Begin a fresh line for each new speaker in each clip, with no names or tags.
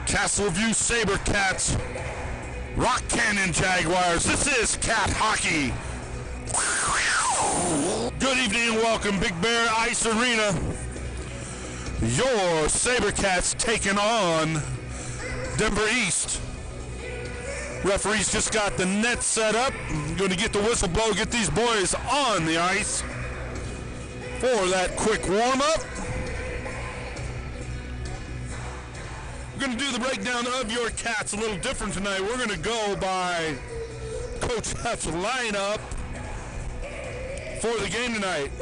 Castleview Sabercats, Rock Canyon Jaguars. This is Cat Hockey. Good evening and welcome, Big Bear Ice Arena. Your Sabercats taking on Denver East. Referees just got the net set up. Going to get the whistle blow, get these boys on the ice for that quick warm-up. We're going to do the breakdown of your Cats a little different tonight. We're going to go by Coach F's lineup for the game tonight.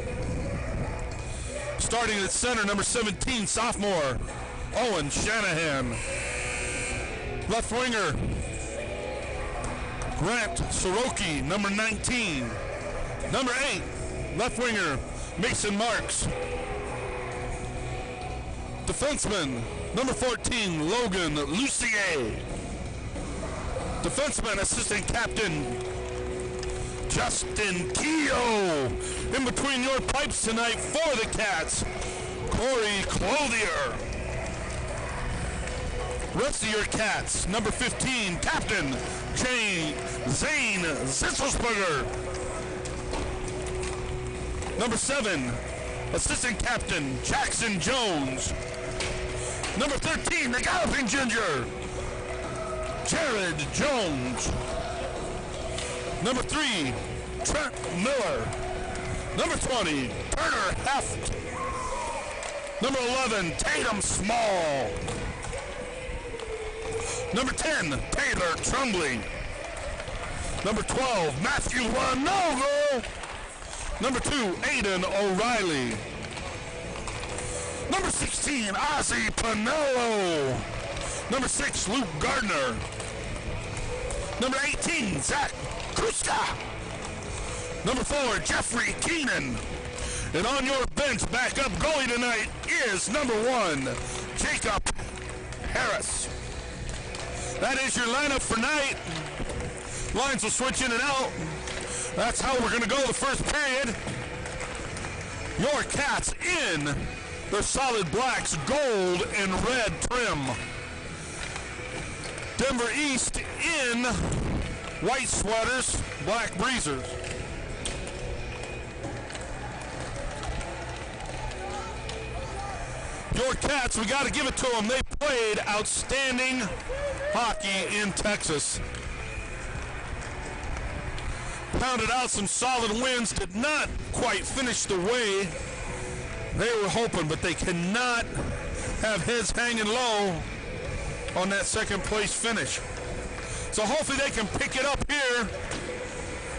Starting at center, number 17, sophomore, Owen Shanahan. Left winger, Grant Soroki, number 19. Number 8, left winger, Mason Marks. Defenseman, number 14, Logan Lucier. Defenseman, assistant captain, Justin Keogh. In between your pipes tonight for the Cats, Corey Clothier. Rest of your Cats, number 15, captain, Zane Zitzelsberger. Number 7, assistant captain, Jackson Jones. Number 13, the Galloping Ginger, Jared Jones. Number 3, Trent Miller. Number 20, Turner Heft. Number 11, Tatum Small. Number 10, Taylor Trumbley. Number 12, Matthew Wanogo. Number 2, Aiden O'Reilly. Number 16, Ozzy Pinello. Number 6, Luke Gardner. Number 18, Zach Kruska. Number 4, Jeffrey Keenan. And on your bench, back up goalie tonight is number 1, Jacob Harris. That is your lineup for night. Lines will switch in and out. That's how we're going to go the first period. Your Cats in their solid blacks, gold and red trim. Denver East in white sweaters, black breezers. Your Cats, we got to give it to them. They played outstanding hockey in Texas. Pounded out some solid wins, did not quite finish the way they were hoping, but they cannot have heads hanging low on that second place finish. So hopefully they can pick it up here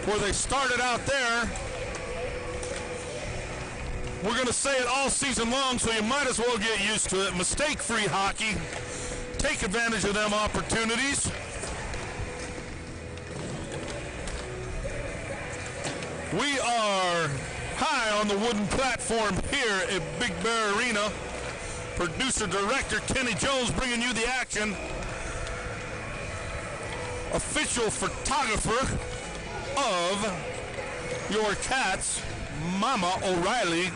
where they started out there. We're going to say it all season long, so you might as well get used to it. Mistake-free hockey. Take advantage of them opportunities. We are high on the wooden platform here at Big Bear Arena. Producer-director Kenny Jones bringing you the action. Official photographer of your Cats, Mama O'Reilly,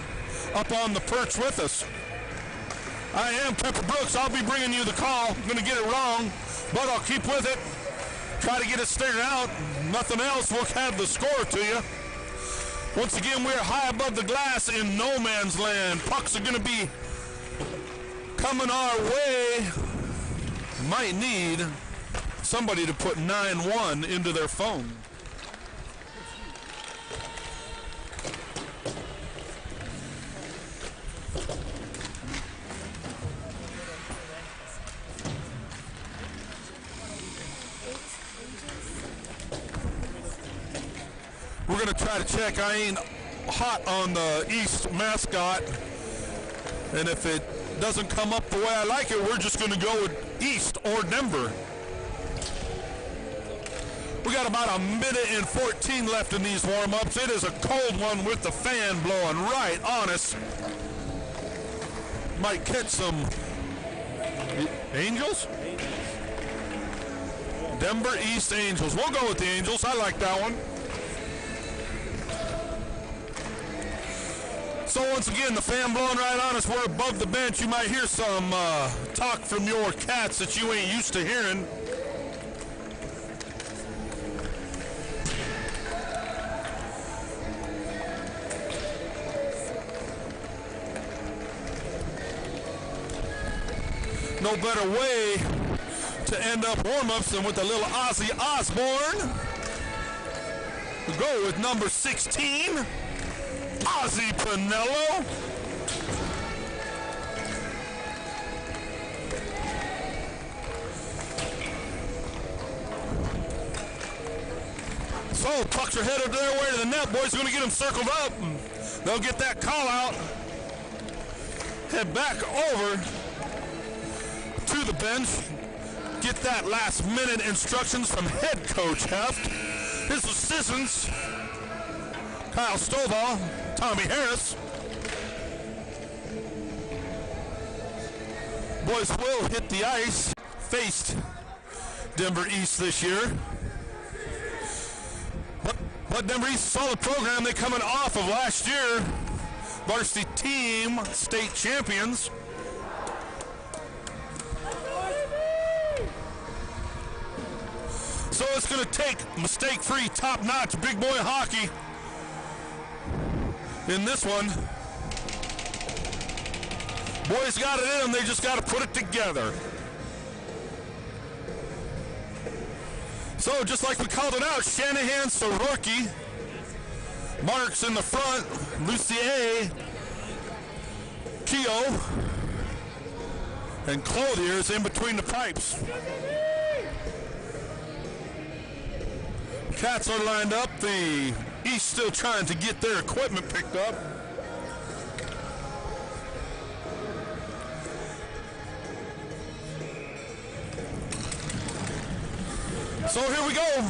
up on the perch with us. I am Pepper Brooks. I'll be bringing you the call. I'm going to get it wrong, but I'll keep with it. Try to get it straightened out. Nothing else. We'll have the score to you. Once again, we're high above the glass in no man's land. Pucks are going to be coming our way. Might need somebody to put 9-1 into their phone. We're going to try to check. I ain't hot on the East mascot. And if it doesn't come up the way I like it, we're just going to go with East or Denver. We got about 1:14 left in these warm-ups. It is a cold one with the fan blowing right on us. Might catch some Angels? Denver East Angels. We'll go with the Angels. I like that one. So once again, the fan blowing right on us. We're above the bench. You might hear some talk from your cats that you ain't used to hearing. No better way to end up warm-ups than with a little Ozzy Osbourne. We'll go with number 16, Ozzy Pinello. So pucks are headed their way to the net. Boys are going to get them circled up. They'll get that call out. Head back over to the bench, get that last minute instructions from head coach Heft. His assistants, Kyle Stovall, Tommy Harris. Boys will hit the ice, faced Denver East this year. But Denver East, solid program. They coming off of last year, varsity team state champions. So it's going to take mistake-free, top-notch, big boy hockey in this one. Boys got it in them, they just got to put it together. So just like we called it out, Shanahan, Soroki, Marks in the front, Lucier, Keogh, and Clothier's in between the pipes. Cats are lined up. The East still trying to get their equipment picked up. So here we go.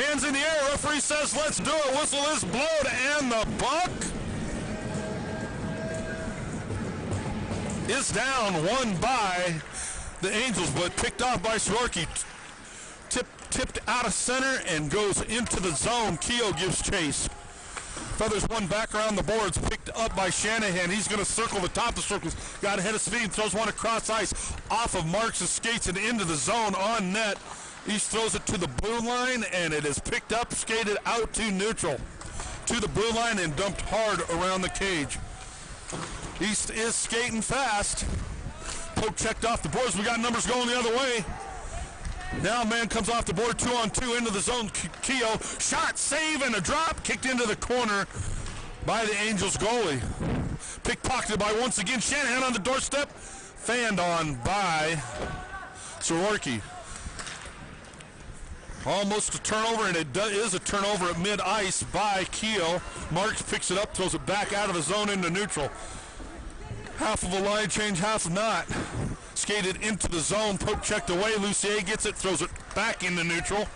Hands in the air. Referee says let's do it. Whistle is blown and the puck is down, won by the Angels, but picked off by Soroki. Tipped out of center and goes into the zone. Keogh gives chase. Feathers one back around the boards, picked up by Shanahan. He's going to circle the top of the circles. Got ahead of speed, throws one across ice, off of Marks' skates and into the zone on net. East throws it to the blue line, and it is picked up, skated out to neutral. To the blue line and dumped hard around the cage. East is skating fast. Poke checked off the boards. We got numbers going the other way. Now man comes off the board, 2-on-2 into the zone. Keogh, shot, save, and a drop. Kicked into the corner by the Angels goalie. Pickpocketed by, once again, Shanahan on the doorstep. Fanned on by Soroki. Almost a turnover, and it is a turnover at mid-ice by Keogh. Marks picks it up, throws it back out of the zone into neutral. Half of a line change, half not. Skated into the zone, poke checked away. Lucier gets it, throws it back into neutral.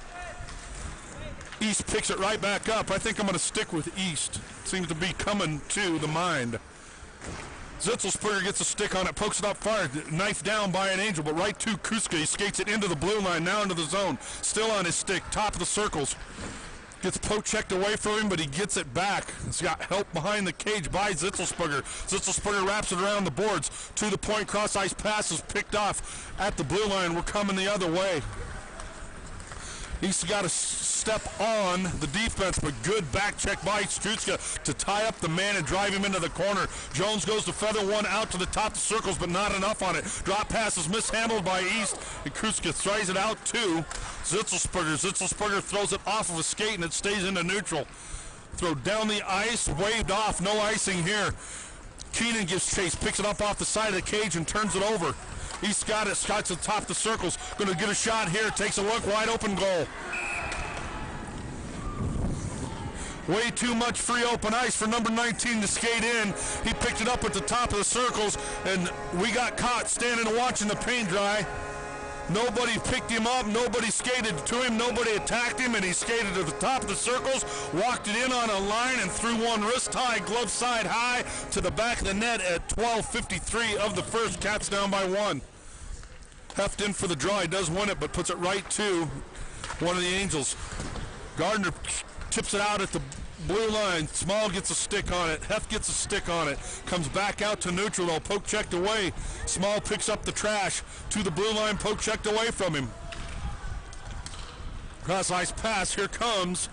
East picks it right back up. I think I'm going to stick with East. Seems to be coming to the mind. Zitzelsperger gets a stick on it, pokes it up far, knife down by an Angel, but right to Kuska. He skates it into the blue line, now into the zone. Still on his stick, top of the circles. Gets poke checked away from him, but he gets it back. He's got help behind the cage by Zitzelsperger. Zitzelsperger wraps it around the boards. To the point, cross ice pass is picked off at the blue line. We're coming the other way. He's got to step on the defense, but good back check by Strutska to tie up the man and drive him into the corner. Jones goes to feather one out to the top of the circles, but not enough on it. Drop pass is mishandled by East, and Kruska throws it out to Zitzelsperger. Zitzelsperger throws it off of a skate, and it stays into neutral. Throw down the ice, waved off, no icing here. Keenan gives chase, picks it up off the side of the cage and turns it over. East got it, Scott's at the top of the circles. Going to get a shot here, takes a look, wide open goal. Way too much free open ice for number 19 to skate in. He picked it up at the top of the circles, and we got caught standing and watching the paint dry. Nobody picked him up, nobody skated to him, nobody attacked him, and he skated to the top of the circles, walked it in on a line, and threw one wrist high, glove side high, to the back of the net at 12:53 of the first. Cats down by one. Heft in for the draw. He does win it, but puts it right to one of the Angels. Gardner tips it out at the blue line. Small gets a stick on it. Hef gets a stick on it. Comes back out to neutral though. Poke checked away. Small picks up the trash to the blue line. Poke checked away from him. Cross ice pass. Here comes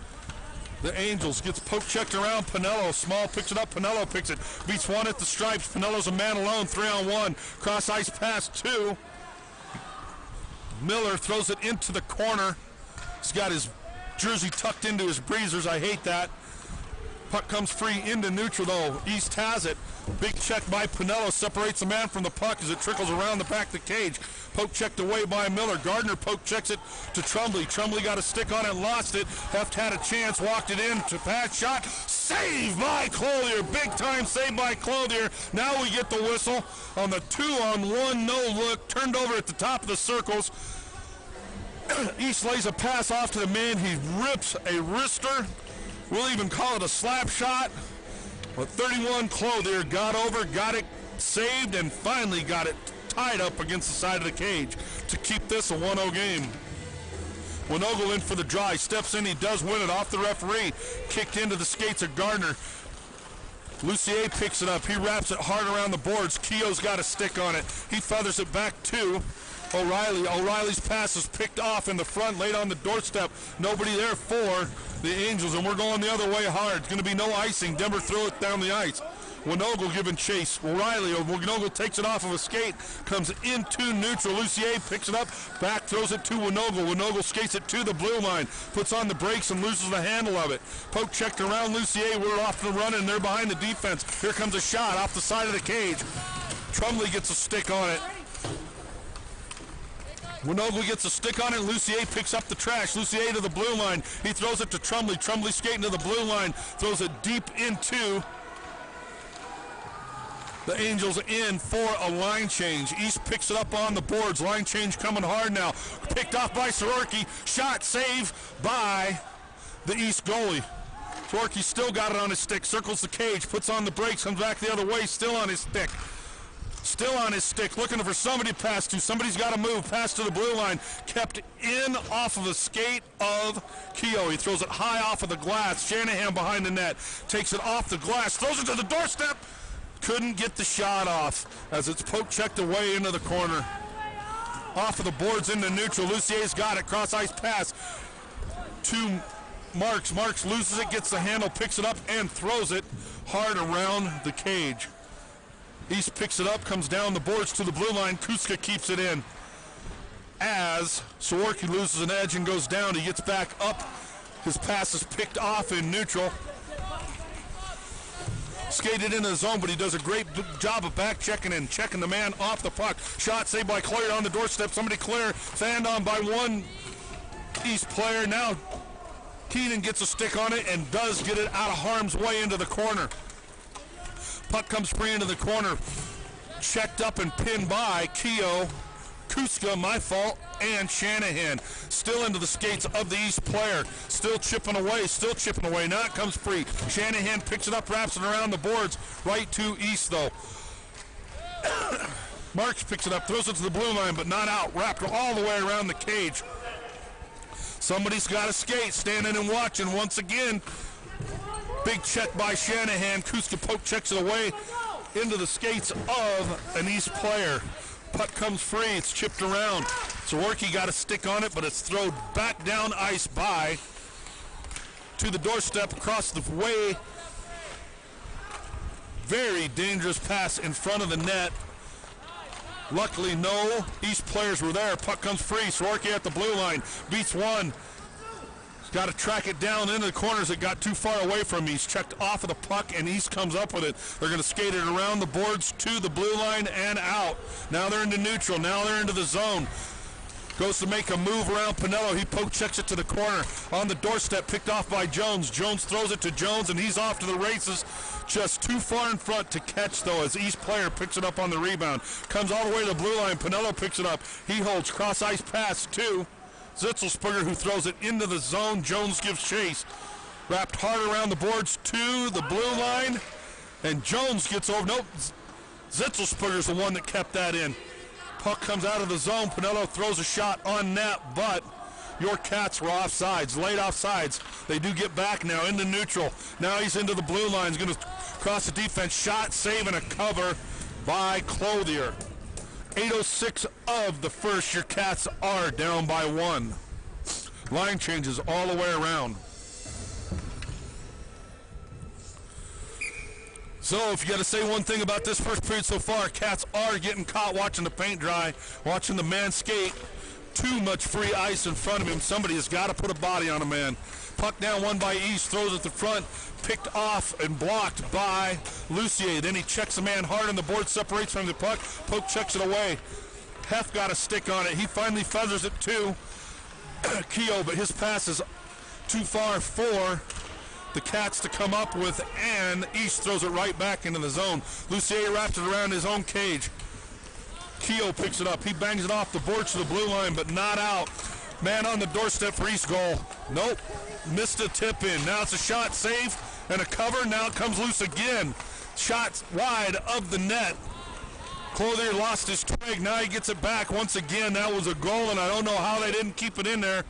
the Angels. Gets poke checked around Pinello. Small picks it up. Pinello picks it. Beats one at the stripes. Pinello's a man alone. 3-on-1. Cross ice pass 2. Miller throws it into the corner. He's got his jersey tucked into his breezers. I hate that. Puck comes free into neutral though. East has it. Big check by Pinello. Separates the man from the puck as it trickles around the back of the cage. Poke checked away by Miller. Gardner poke checks it to Trumbley. Trumbley got a stick on it, lost it. Heft had a chance, walked it in to pass shot. Save by Clothier. Big time save by Clothier. Now we get the whistle on the 2-on-1 no look. Turned over at the top of the circles. East lays a pass off to the man. He rips a wrister. We'll even call it a slap shot. But 31 Clothier got over, got it saved, and finally got it tied up against the side of the cage to keep this a 1-0 game. Winogle in for the draw. He steps in. He does win it off the referee. Kicked into the skates of Gardner. Lucier picks it up. He wraps it hard around the boards. Keogh's got a stick on it. He feathers it back to O'Reilly. O'Reilly's pass is picked off in the front, laid on the doorstep. Nobody there for the Angels, and we're going the other way hard. It's going to be no icing. Denver throw it down the ice. Winogle giving chase. O'Reilly, Winogle takes it off of a skate, comes into neutral. Lucier picks it up, back throws it to Winogle. Winogle skates it to the blue line, puts on the brakes and loses the handle of it. Poke checked around Lucier. We're off the run, and they're behind the defense. Here comes a shot off the side of the cage. Trumbley gets a stick on it. Winogle gets a stick on it. Lucier picks up the trash. Lucier to the blue line. He throws it to Trumbley. Trumbley skating to the blue line. Throws it deep into the Angels in for a line change. East picks it up on the boards. Line change coming hard now. Picked off by Soroki. Shot save by the East goalie. Soroki still got it on his stick. Circles the cage. Puts on the brakes. Comes back the other way. Still on his stick. Still on his stick, looking for somebody to pass to. Somebody's got to move. Pass to the blue line. Kept in off of the skate of Keogh. He throws it high off of the glass. Shanahan behind the net. Takes it off the glass. Throws it to the doorstep. Couldn't get the shot off as it's poke checked away into the corner. Off of the boards into neutral. Lucier's got it. Cross ice pass to Marks. Marks loses it, gets the handle, picks it up, and throws it hard around the cage. East picks it up, comes down the boards to the blue line. Kuska keeps it in. As Soroki loses an edge and goes down, he gets back up. His pass is picked off in neutral. Skated into the zone, but he does a great job of back checking and checking the man off the puck. Shot saved by Clear on the doorstep. Somebody clear, fanned on by one East player. Now Keenan gets a stick on it and does get it out of harm's way into the corner. Puck comes free into the corner. Checked up and pinned by Keogh, Kuska, my fault, and Shanahan. Still into the skates of the East player. Still chipping away. Now it comes free. Shanahan picks it up, wraps it around the boards. Right to East, though. Marks picks it up, throws it to the blue line, but not out. Wrapped all the way around the cage. Somebody's got to skate. Standing and watching once again. Big check by Shanahan. Kuska poke checks it away into the skates of an East player. Puck comes free. It's chipped around. Soroki got a stick on it, but it's thrown back down ice by to the doorstep across the way. Very dangerous pass in front of the net. Luckily, no East players were there. Puck comes free. Soroki at the blue line. Beats one. Got to track it down into the corners. It got too far away from him. He's checked off of the puck, and East comes up with it. They're going to skate it around the boards to the blue line and out. Now they're into neutral. Now they're into the zone. Goes to make a move around Pinello. He poke checks it to the corner. On the doorstep, picked off by Jones. Jones throws it to Jones, and he's off to the races. Just too far in front to catch, though, as East player picks it up on the rebound. Comes all the way to the blue line. Pinello picks it up. He holds cross ice pass to Zitzelsperger, who throws it into the zone. Jones gives chase. Wrapped hard around the boards to the blue line. And Jones gets over. Nope. Zitzelsperger's the one that kept that in. Puck comes out of the zone. Pinello throws a shot on net, but your Cats were offsides, late offsides. They do get back now into neutral. Now he's into the blue line. He's going to cross the defense. Shot, save, and a cover by Clothier. 8:06 of the first. Your Cats are down by 1. Line changes all the way around. So if you got to say one thing about this first period so far, Cats are getting caught watching the paint dry, watching the man skate. Too much free ice in front of him. Somebody has got to put a body on a man. Puck down, one by East, throws at the front, picked off and blocked by Lucier. Then he checks the man hard on the board, separates from the puck. Poke checks it away. Hef got a stick on it. He finally feathers it to Keogh, but his pass is too far for the Cats to come up with, and East throws it right back into the zone. Lucier wraps it around his own cage. Keogh picks it up. He bangs it off the boards to the blue line, but not out. Man on the doorstep for East goal. Nope. Missed a tip in. Now it's a shot, save, and a cover. Now it comes loose again. Shot wide of the net. Clothier lost his twig. Now he gets it back once again. That was a goal, and I don't know how they didn't keep it in there.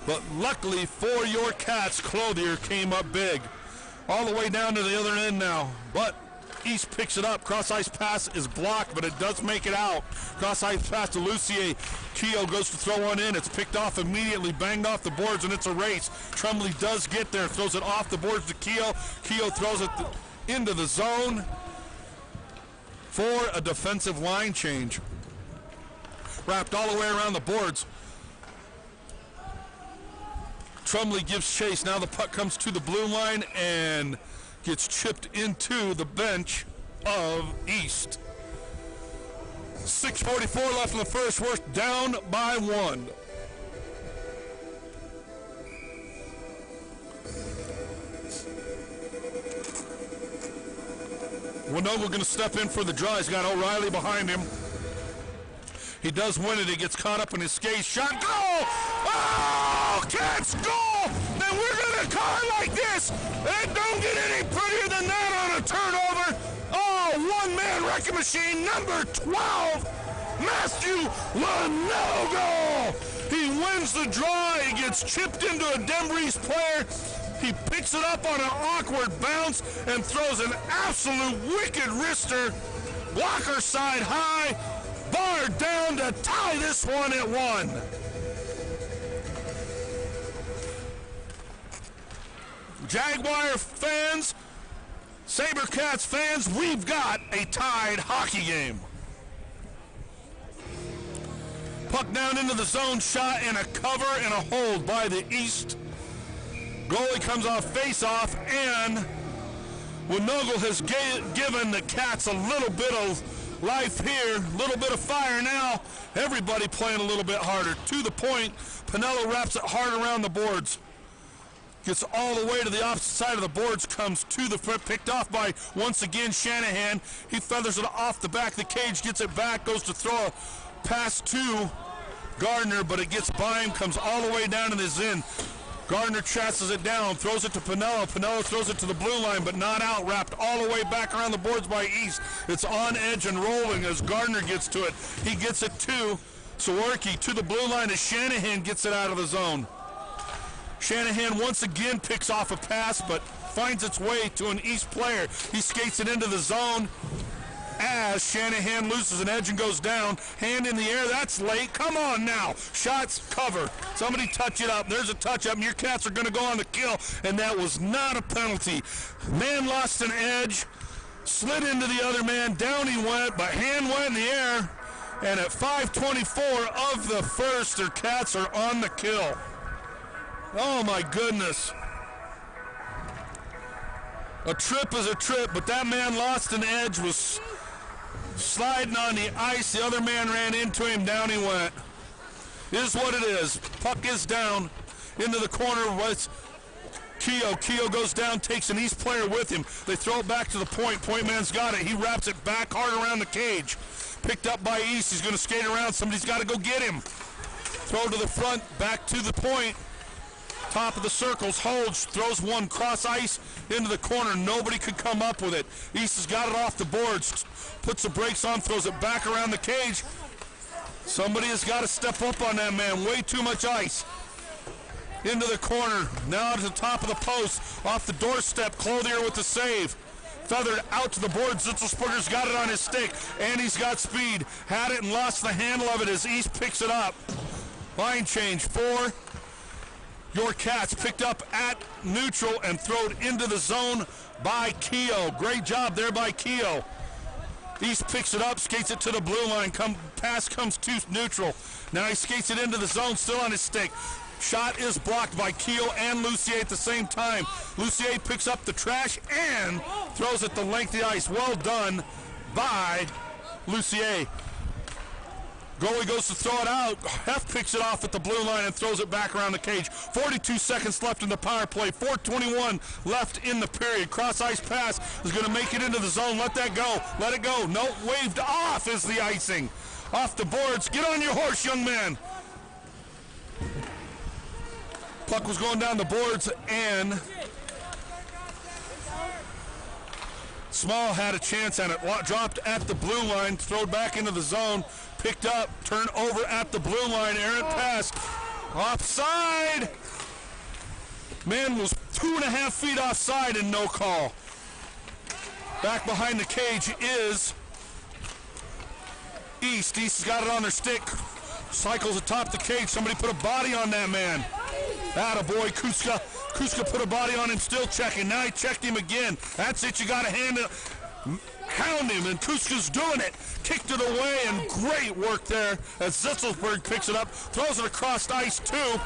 But luckily for your Cats, Clothier came up big. All the way down to the other end now. But East picks it up. Cross-ice pass is blocked, but it does make it out. Cross-ice pass to Lucier. Keogh goes to throw one in. It's picked off immediately, banged off the boards, and it's a race. Tremblay does get there, throws it off the boards to Keogh. Keogh throws it into the zone for a defensive line change. Wrapped all the way around the boards. Tremblay gives chase. Now the puck comes to the blue line and gets chipped into the bench of East. 6:44 left in the first. We're down by 1. Winogle going to step in for the draw. He's got O'Reilly behind him. He does win it. He gets caught up in his skate. Shot, goal! Oh, Cats goal! Then we're going to call it like this. It don't get any prettier than that on a turnover. Oh, one-man wrecking machine, number 12, Matthew Winogle. He wins the draw. He gets chipped into a Denver East player. He picks it up on an awkward bounce and throws an absolute wicked wrister. Blocker side high. Bar down to tie this one at 1. Jaguar fans, Sabercats fans, we've got a tied hockey game. Puck down into the zone, shot and a cover and a hold by the East. Goalie comes off face-off, and Winogle has given the Cats a little bit of life here, a little bit of fire now. Everybody playing a little bit harder. To the point, Pinello wraps it hard around the boards. Gets all the way to the opposite side of the boards, comes to the front, picked off by, once again, Shanahan. He feathers it off the back of the cage, gets it back, goes to throw a pass to Gardner, but it gets by him, comes all the way down to the zin. Gardner chasses it down, throws it to Pinello. Pinello throws it to the blue line, but not out. Wrapped all the way back around the boards by East. It's on edge and rolling as Gardner gets to it. He gets it to Sawerki, to the blue line as Shanahan gets it out of the zone. Shanahan once again picks off a pass, but finds its way to an East player. He skates it into the zone as Shanahan loses an edge and goes down. Hand in the air, that's late. Come on now. Shots, cover. Somebody touch it up. There's a touch up, and your Cats are going to go on the kill, and that was not a penalty. Man lost an edge, slid into the other man. Down he went, but hand went in the air, and at 5:24 of the first, their Cats are on the kill. Oh, my goodness. A trip is a trip, but that man lost an edge, was sliding on the ice. The other man ran into him. Down he went. It is what it is. Puck is down into the corner with Keogh. Keogh goes down, takes an East player with him. They throw it back to the point. Point man's got it. He wraps it back hard around the cage. Picked up by East. He's going to skate around. Somebody's got to go get him. Throw to the front, back to the point. Top of the circles, holds, throws one cross ice into the corner. Nobody could come up with it. East has got it off the boards, puts the brakes on, throws it back around the cage. Somebody has got to step up on that man. Way too much ice. into the corner, now to the top of the post, off the doorstep, Clothier with the save. Feathered out to the board, Zitzelsberger's got it on his stick, and he's got speed. Had it and lost the handle of it as East picks it up. Line change for your Cats, picked up at neutral and thrown into the zone by Keogh. Great job there by Keogh. East picks it up, skates it to the blue line, pass comes to neutral. Now he skates it into the zone, still on his stick. Shot is blocked by Keogh and Lucier at the same time. Lucier picks up the trash and throws it the length of the ice. Well done by Lucier. Goalie goes to throw it out. Hef picks it off at the blue line and throws it back around the cage. 42 seconds left in the power play. 4:21 left in the period. Cross ice pass is going to make it into the zone. Let that go. Let it go. No, waved off is the icing. Off the boards. Get on your horse, young man. Puck was going down the boards, and Small had a chance and it dropped at the blue line, thrown back into the zone, picked up, turned over at the blue line, errant pass, offside. Man was 2.5 feet offside and no call. Back behind the cage is East. East has got it on their stick. Cycles atop the cage. Somebody put a body on that man. Attaboy, Kuska. Kuska put a body on him, still checking. Now he checked him again. That's it, you got to hound him, and Kuska's doing it. Kicked it away, and great work there as Zitzelsberg picks it up, throws it across ice to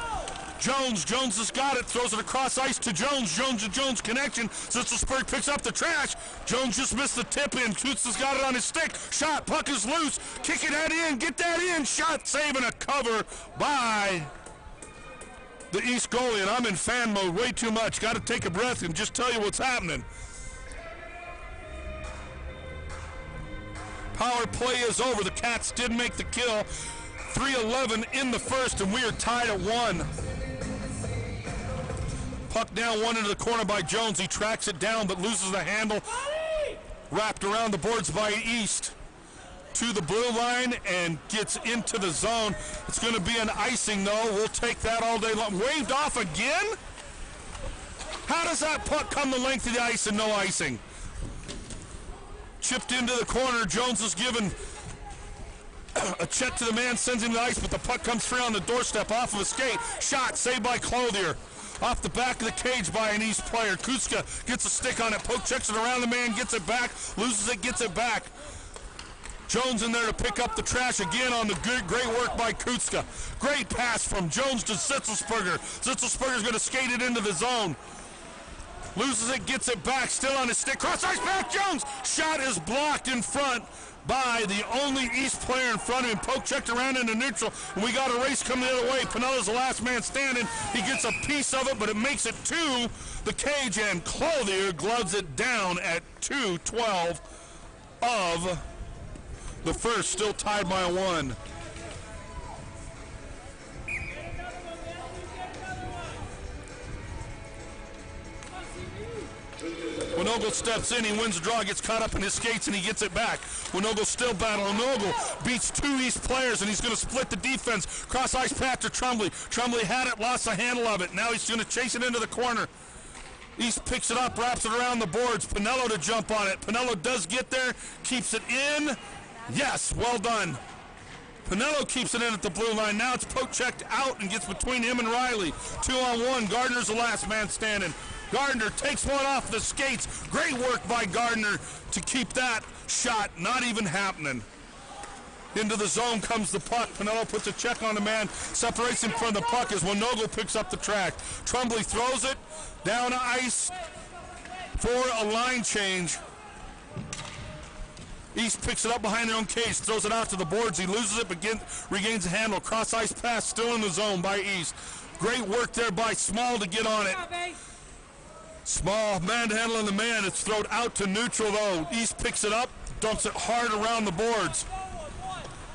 Jones. Jones has got it, throws it across ice to Jones. Jones to Jones connection. Zitzelsberg picks up the trash. Jones just missed the tip in. Toots has got it on his stick. Shot, puck is loose. Kicking that in, get that in. Shot, saving a cover by the East goalie, and I'm in fan mode way too much. Got to take a breath and just tell you what's happening. Power play is over. The Cats did make the kill. 3:11 in the first, and we are tied at 1. Puck down one into the corner by Jones. He tracks it down but loses the handle. Wrapped around the boards by East to the blue line and gets into the zone. It's going to be an icing, though. We'll take that all day long. Waved off again? How does that puck come the length of the ice and no icing? Chipped into the corner. Jones is given a check to the man, sends him to the ice, but the puck comes free on the doorstep off of a skate. Shot, saved by Clothier. Off the back of the cage by an East player. Kuska gets a stick on it, poke checks it around the man, gets it back, loses it, gets it back. Jones in there to pick up the trash again on the great work by Kuska. Great pass from Jones to Zitzelsberger. Zitzelsberger's going to skate it into the zone. Loses it, gets it back, still on his stick. Cross ice back, Jones! Shot is blocked in front by the only East player in front of him. Poke checked around into neutral, and we got a race coming the other way. Pinella's the last man standing. He gets a piece of it, but it makes it to the cage, and Clothier gloves it down at 2:12 of the first, still tied by 1. When Ogle steps in, he wins the draw, gets caught up in his skates, and he gets it back. When Ogle's still battling, Ogle beats 2 East players, and he's going to split the defense. Cross ice pass to Tremblay. Tremblay had it, lost the handle of it. Now he's going to chase it into the corner. East picks it up, wraps it around the boards. Pinello to jump on it. Pinello does get there, keeps it in. Yes, well done. Pinello keeps it in at the blue line. Now it's poke checked out and gets between him and Riley. 2-on-1. Gardner's the last man standing. Gardner takes one off the skates. Great work by Gardner to keep that shot not even happening. Into the zone comes the puck. Pinello puts a check on the man, separates him from the puck as Winogle picks up the track. Tremblay throws it down ice for a line change. East picks it up behind their own cage, throws it out to the boards. He loses it, but regains the handle. Cross ice pass still in the zone by East. Great work there by Small to get on it. Small manhandling the man. It's thrown out to neutral, though. East picks it up, dumps it hard around the boards.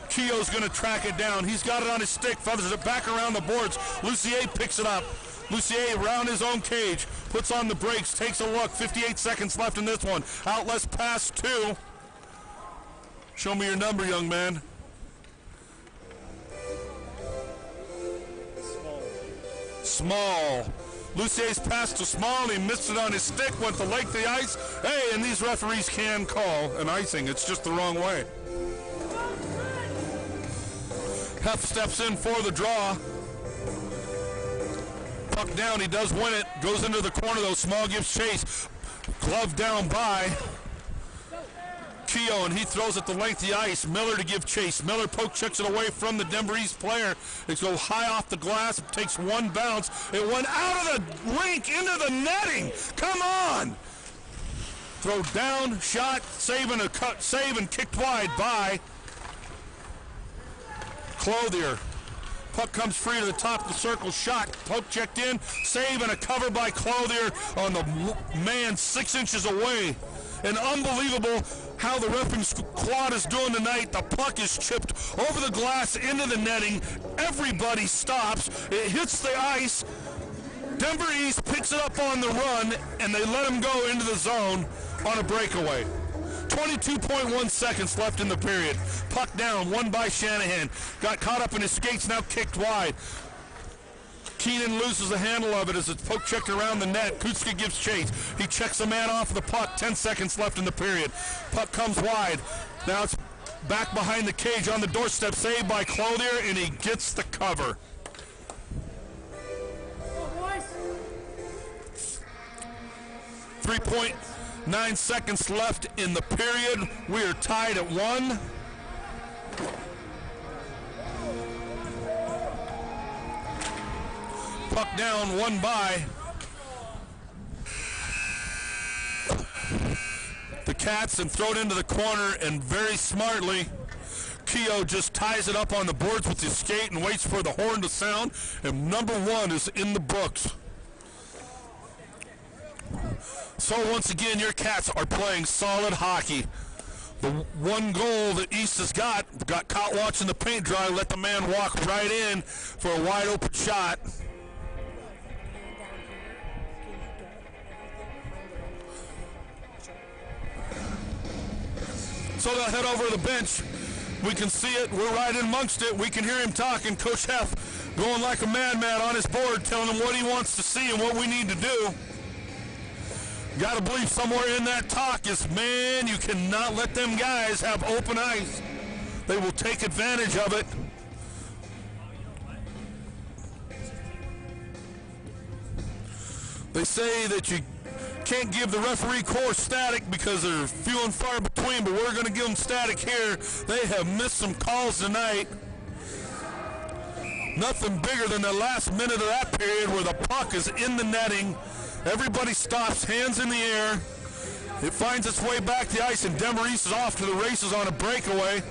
Keogh's going to track it down. He's got it on his stick, feathers it back around the boards. Lucier picks it up. Lucier around his own cage, puts on the brakes, takes a look. 58 seconds left in this one. Outlets pass 2. Show me your number, young man. Small. Lucier's pass to Small, and he missed it on his stick, went the length of the ice. Hey, and these referees can call an icing. It's just the wrong way. Hef steps in for the draw. Puck down, he does win it. Goes into the corner though, Small gives chase. Glove down by Keogh, and he throws it the length of the ice. Miller to give chase. Miller poke checks it away from the Denver East player. It goes high off the glass. It takes one bounce. It went out of the rink into the netting. Come on! Throw down, shot, save and a cut, save and kicked wide by Clothier. Puck comes free to the top of the circle. Shot. Poke checked in. Save and a cover by Clothier on the man 6 inches away. And unbelievable how the refereeing squad is doing tonight. The puck is chipped over the glass into the netting. Everybody stops. It hits the ice. Denver East picks it up on the run, and they let him go into the zone on a breakaway. 22.1 seconds left in the period. Puck down, won by Shanahan. Got caught up in his skates, now kicked wide. Keenan loses the handle of it as it's poke checked around the net. Kutska gives chase. He checks a man off the puck. 10 seconds left in the period. Puck comes wide. Now it's back behind the cage on the doorstep. Saved by Clothier, and he gets the cover. 3.9 seconds left in the period. We are tied at 1. Puck down, won by the Cats and throw it into the corner, and very smartly Keogh just ties it up on the boards with his skate and waits for the horn to sound, and number 1 is in the books. So once again, your Cats are playing solid hockey. The one goal that East has got caught watching the paint dry, let the man walk right in for a wide open shot. So they'll head over to the bench. We can see it. We're right in amongst it. We can hear him talking. Coach Hef going like a madman on his board, telling him what he wants to see and what we need to do. Got to believe somewhere in that talk is, man, you cannot let them guys have open ice. They will take advantage of it. They say that you can't give the referee corps static because they're few and far between, but we're going to give them static here. They have missed some calls tonight. Nothing bigger than the last minute of that period where the puck is in the netting. Everybody stops, hands in the air. It finds its way back to the ice, and Denver East is off to the races on a breakaway.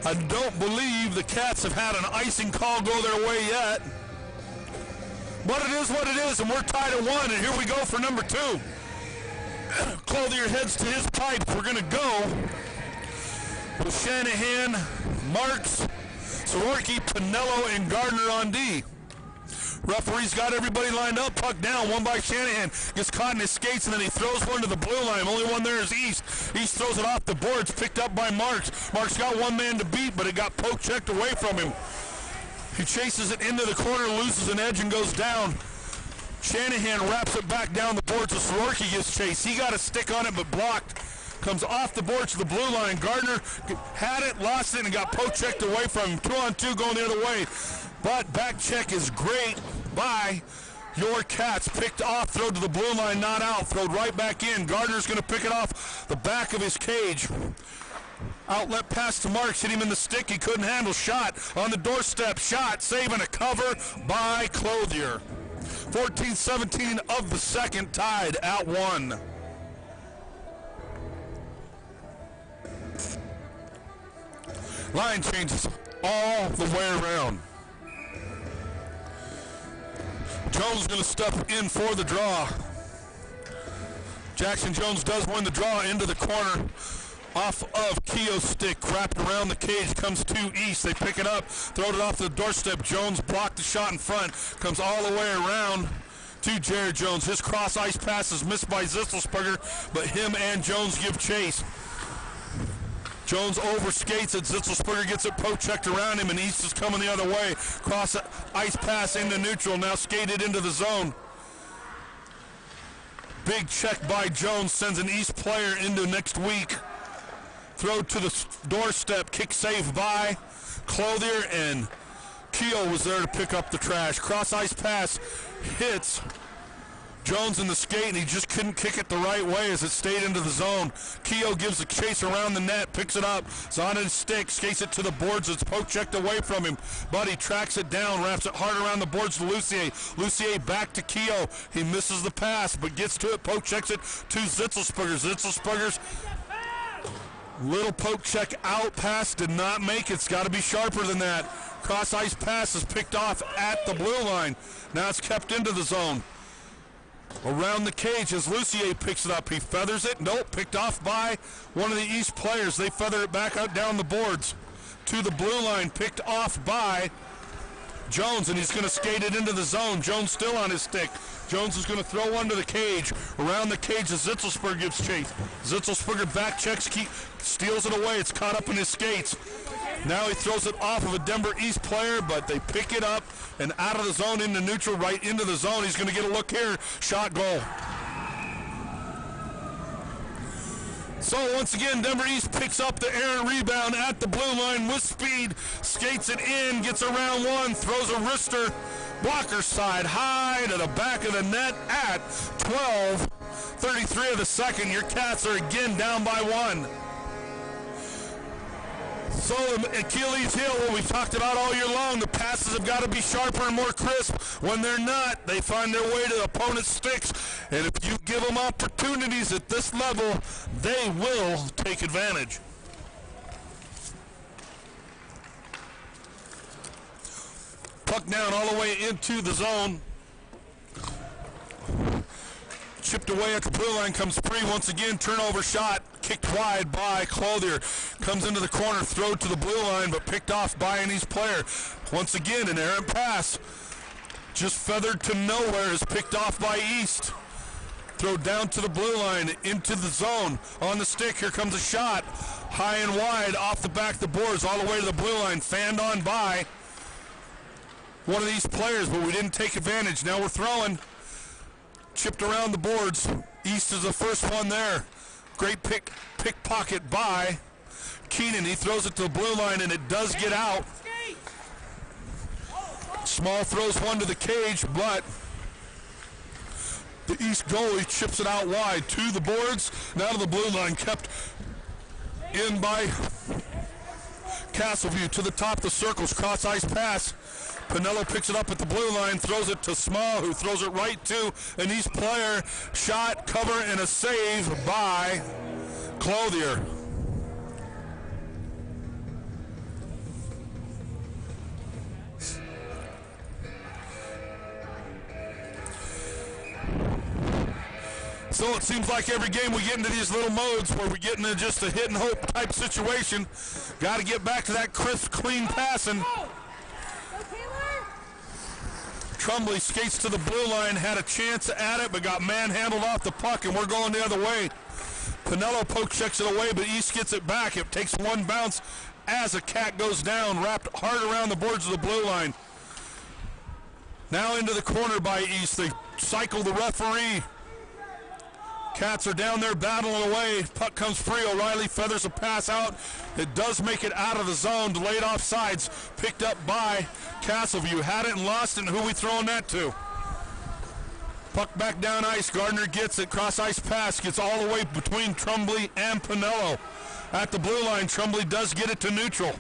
I don't believe the Cats have had an icing call go their way yet. But it is what it is, and we're tied at 1, and here we go for number 2. Clothier heads to his pipe. We're going to go with Shanahan, Marks, Soroki, Pinello, and Gardner on D. Referee's got everybody lined up. Puck down, won by Shanahan. Gets caught in his skates, and then he throws one to the blue line. Only one there is East. East throws it off the boards, picked up by Marks. Marks got one man to beat, but it got poke checked away from him. He chases it into the corner, loses an edge, and goes down. Shanahan wraps it back down the boards. So Soroki gets chased. He got a stick on it, but blocked. Comes off the board to the blue line. Gardner had it, lost it, and got poke checked away from him. 2-on-2 going the other way. But back check is great by your Cats. Picked off, throw to the blue line, not out. Throwed right back in. Gardner's going to pick it off the back of his cage. Outlet pass to Marks, hit him in the stick. He couldn't handle. Shot on the doorstep. Shot, saving a cover by Clothier. 14-17 of the second, tied at 1. Line changes all the way around. Jones going to step in for the draw. Jackson Jones does win the draw into the corner. Off of Keogh's stick, wrapped around the cage, comes to East. They pick it up, throw it off the doorstep. Jones blocked the shot in front, comes all the way around to Jared Jones. His cross ice pass is missed by Zisselsberger, but him and Jones give chase. Jones overskates it. Zitzelsperger gets it poke-checked around him, and East is coming the other way. Cross ice pass into neutral, now skated into the zone. Big check by Jones, sends an East player into next week. Throw to the doorstep, kick save by Clothier, and Keogh was there to pick up the trash. Cross ice pass hits Jones in the skate, and he just couldn't kick it the right way as it stayed into the zone. Keogh gives a chase around the net, picks it up, it's on his stick, skates it to the boards, it's poke-checked away from him, but he tracks it down, wraps it hard around the boards to Lucier. Lucier back to Keogh. He misses the pass, but gets to it, poke-checks it to Zitzelsperger. Zitzelsperger's little poke-check out pass did not make it. It's got to be sharper than that. Cross-ice pass is picked off at the blue line. Now it's kept into the zone. Around the cage as Lucier picks it up. He feathers it. Nope, picked off by one of the East players. They feather it back out down the boards to the blue line. Picked off by Jones, and he's going to skate it into the zone. Jones still on his stick. Jones is going to throw one to the cage. Around the cage as Zitzelsperger gives chase. Zitzelsperger back checks, steals it away. It's caught up in his skates. Now he throws it off of a Denver East player, but they pick it up and out of the zone into neutral, right into the zone. He's going to get a look here. Shot goal. So once again, Denver East picks up the errant rebound at the blue line with speed, skates it in, gets around one, throws a wrister, blocker side high to the back of the net at 12:33 of the second. Your Cats are again down by one. So the Achilles heel, what we've talked about all year long, the passes have got to be sharper and more crisp. When they're not, they find their way to the opponent's sticks. And if you give them opportunities at this level, they will take advantage. Puck down all the way into the zone. Chipped away at the blue line comes free once again. Turnover shot kicked wide by Clothier. Comes into the corner, throw to the blue line, but picked off by an East player. Once again, an errant pass. Just feathered to nowhere is picked off by East. Throw down to the blue line, into the zone. On the stick, here comes a shot. High and wide, off the back of the boards, all the way to the blue line. Fanned on by one of these players, but we didn't take advantage. Now we're throwing. Chipped around the boards. East is the first one there. Great pickpocket by Keenan. He throws it to the blue line, and it does get out. Small throws one to the cage, but the East goalie chips it out wide to the boards. Now to the blue line, kept in by Castleview to the top of the circles. Cross ice pass. Pinello picks it up at the blue line, throws it to Small, who throws it right to an East player. Shot, cover, and a save by Clothier. So it seems like every game we get into these little modes where we get into just a hit and hope type situation. Got to get back to that crisp, clean passing. Trumbley skates to the blue line, had a chance at it, but got manhandled off the puck, and we're going the other way. Pinello poke checks it away, but East gets it back. It takes one bounce as a Cat goes down, wrapped hard around the boards of the blue line. Now into the corner by East. They cycle the referee. Cats are down there battling away. Puck comes free. O'Reilly feathers a pass out. It does make it out of the zone. Delayed offsides. Picked up by Castleview. Had it and lost it. And who we throwing that to? Puck back down ice. Gardner gets it. Cross ice pass. Gets all the way between Trumbley and Pinello. At the blue line, Trumbley does get it to neutral.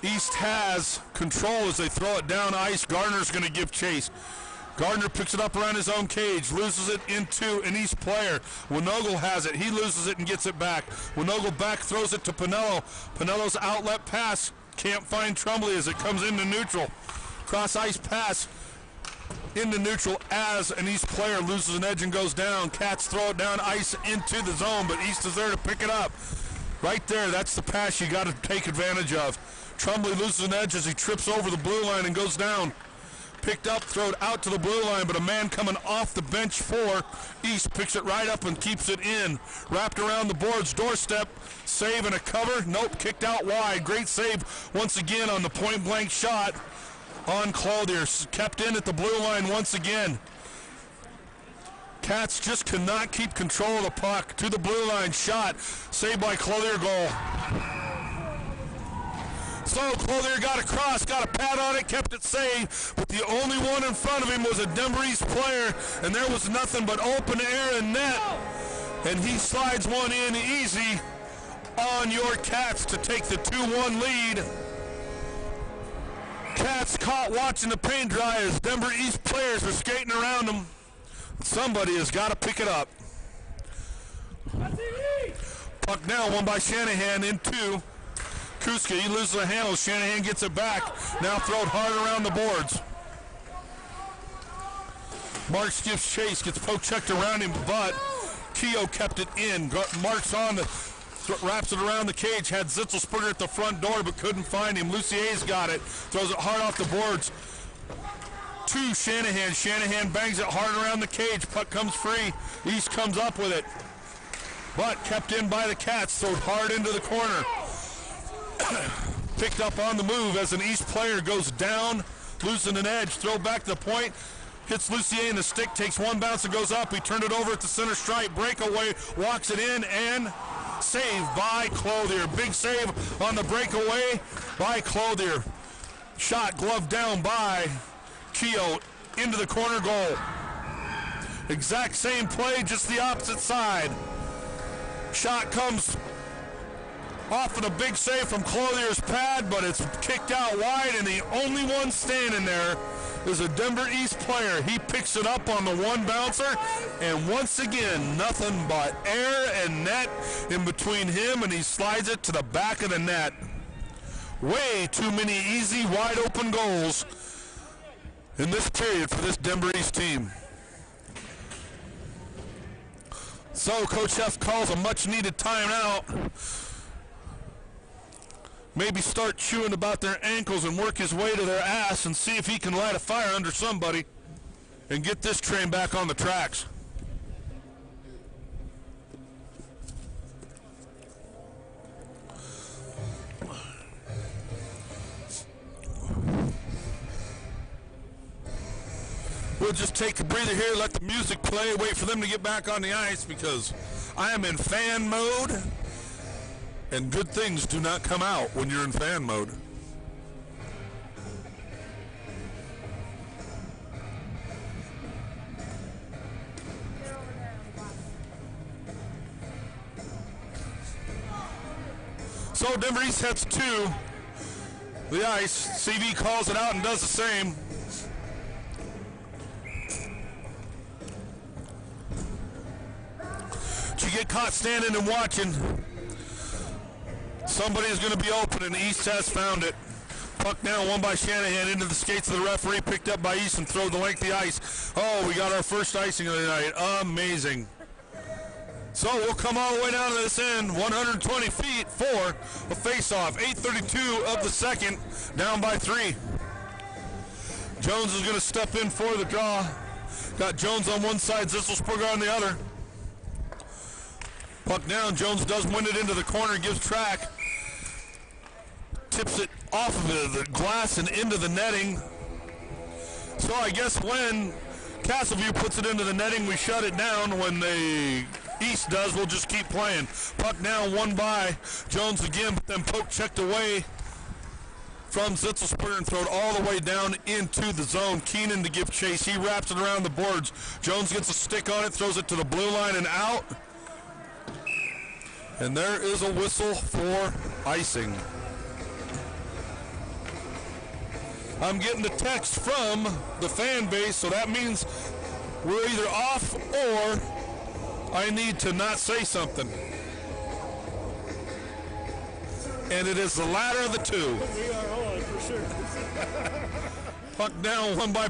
East has control as they throw it down ice. Gardner's going to give chase. Gardner picks it up around his own cage, loses it into an East player. Winogle has it. He loses it and gets it back. Winogle back throws it to Pinello. Pinello's outlet pass can't find Trumbley as it comes into neutral. Cross ice pass into neutral as an East player loses an edge and goes down. Cats throw it down ice into the zone, but East is there to pick it up. Right there, that's the pass you got to take advantage of. Trumbley loses an edge as he trips over the blue line and goes down. picked up, thrown out to the blue line, but a man coming off the bench for East picks it right up and keeps it in. Wrapped around the board's doorstep, save and a cover. Nope, kicked out wide. Great save once again on the point-blank shot on Clothier. Kept in at the blue line once again. Cats just cannot keep control of the puck. To the blue line, shot, saved by Clothier, goal. So Clothier got across, got a pad on it, kept it safe, but the only one in front of him was a Denver East player, and there was nothing but open air and net, and he slides one in easy on your Cats to take the 2-1 lead. Cats caught watching the paint dry as Denver East players were skating around them. Somebody has got to pick it up. Puck now won by Shanahan into Kuska. He loses the handle. Shanahan gets it back. Now thrown hard around the boards. Marks gives chase. Gets poke checked around him, but Keogh kept it in. Marks on the wraps it around the cage. Had Zitzelsperger at the front door, but couldn't find him. Lucier's got it. Throws it hard off the boards to Shanahan. Shanahan bangs it hard around the cage. Puck comes free. East comes up with it, but kept in by the Cats. Thrown hard into the corner. Picked up on the move as an East player goes down, losing an edge. Throw back to the point. Hits Lucier in the stick. Takes one bounce and goes up. He turned it over at the center stripe. Breakaway. Walks it in and saved by Clothier. Big save on the breakaway by Clothier. Shot gloved down by Keogh into the corner, goal. Exact same play, just the opposite side. Shot comes off of a big save from Clothier's pad, but it's kicked out wide, and the only one standing there is a Denver East player. He picks it up on the one bouncer, and once again, nothing but air and net in between him, and he slides it to the back of the net. Way too many easy, wide open goals in this period for this Denver East team. So Coach F calls a much-needed timeout. Maybe start chewing about their ankles and work his way to their ass and see if he can light a fire under somebody and get this train back on the tracks. We'll just take a breather here, let the music play, wait for them to get back on the ice because I am in fan mode. And good things do not come out when you're in fan mode. So Denver East heads to the ice. CV calls it out and does the same. But you get caught standing and watching. Somebody is going to be open, and East has found it. Puck now won by Shanahan into the skates of the referee, picked up by East and thrown the length of the ice. Oh, we got our first icing of the night. Amazing. So we'll come all the way down to this end, 120 feet for a face-off. 8:32 of the second, down by 3. Jones is going to step in for the draw. Got Jones on one side, Zitzelsperger on the other. Puck down, Jones does win it into the corner, gives track. Tips it off of the glass and into the netting. So I guess when Castleview puts it into the netting, we shut it down. When the East does, we'll just keep playing. Puck now won by Jones again, but then poke checked away from Zitzelsperger and thrown all the way down into the zone. Keenan to give chase. He wraps it around the boards. Jones gets a stick on it, throws it to the blue line and out. And there is a whistle for icing. I'm getting a text from the fan base, so that means we're either off or I need to not say something. And it is the latter of the two.
We are on for sure.
Puck down, won by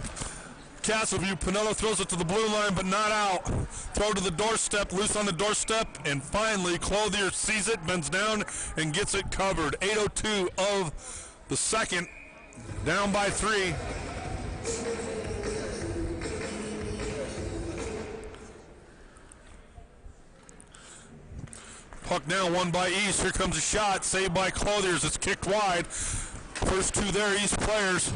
Castleview. Pinello throws it to the blue line, but not out. Throw to the doorstep, loose on the doorstep, and finally Clothier sees it, bends down, and gets it covered. 8:02 of the second, down by 3. Puck now won by East. Here comes a shot, saved by Clothiers. It's kicked wide. First two there, East players.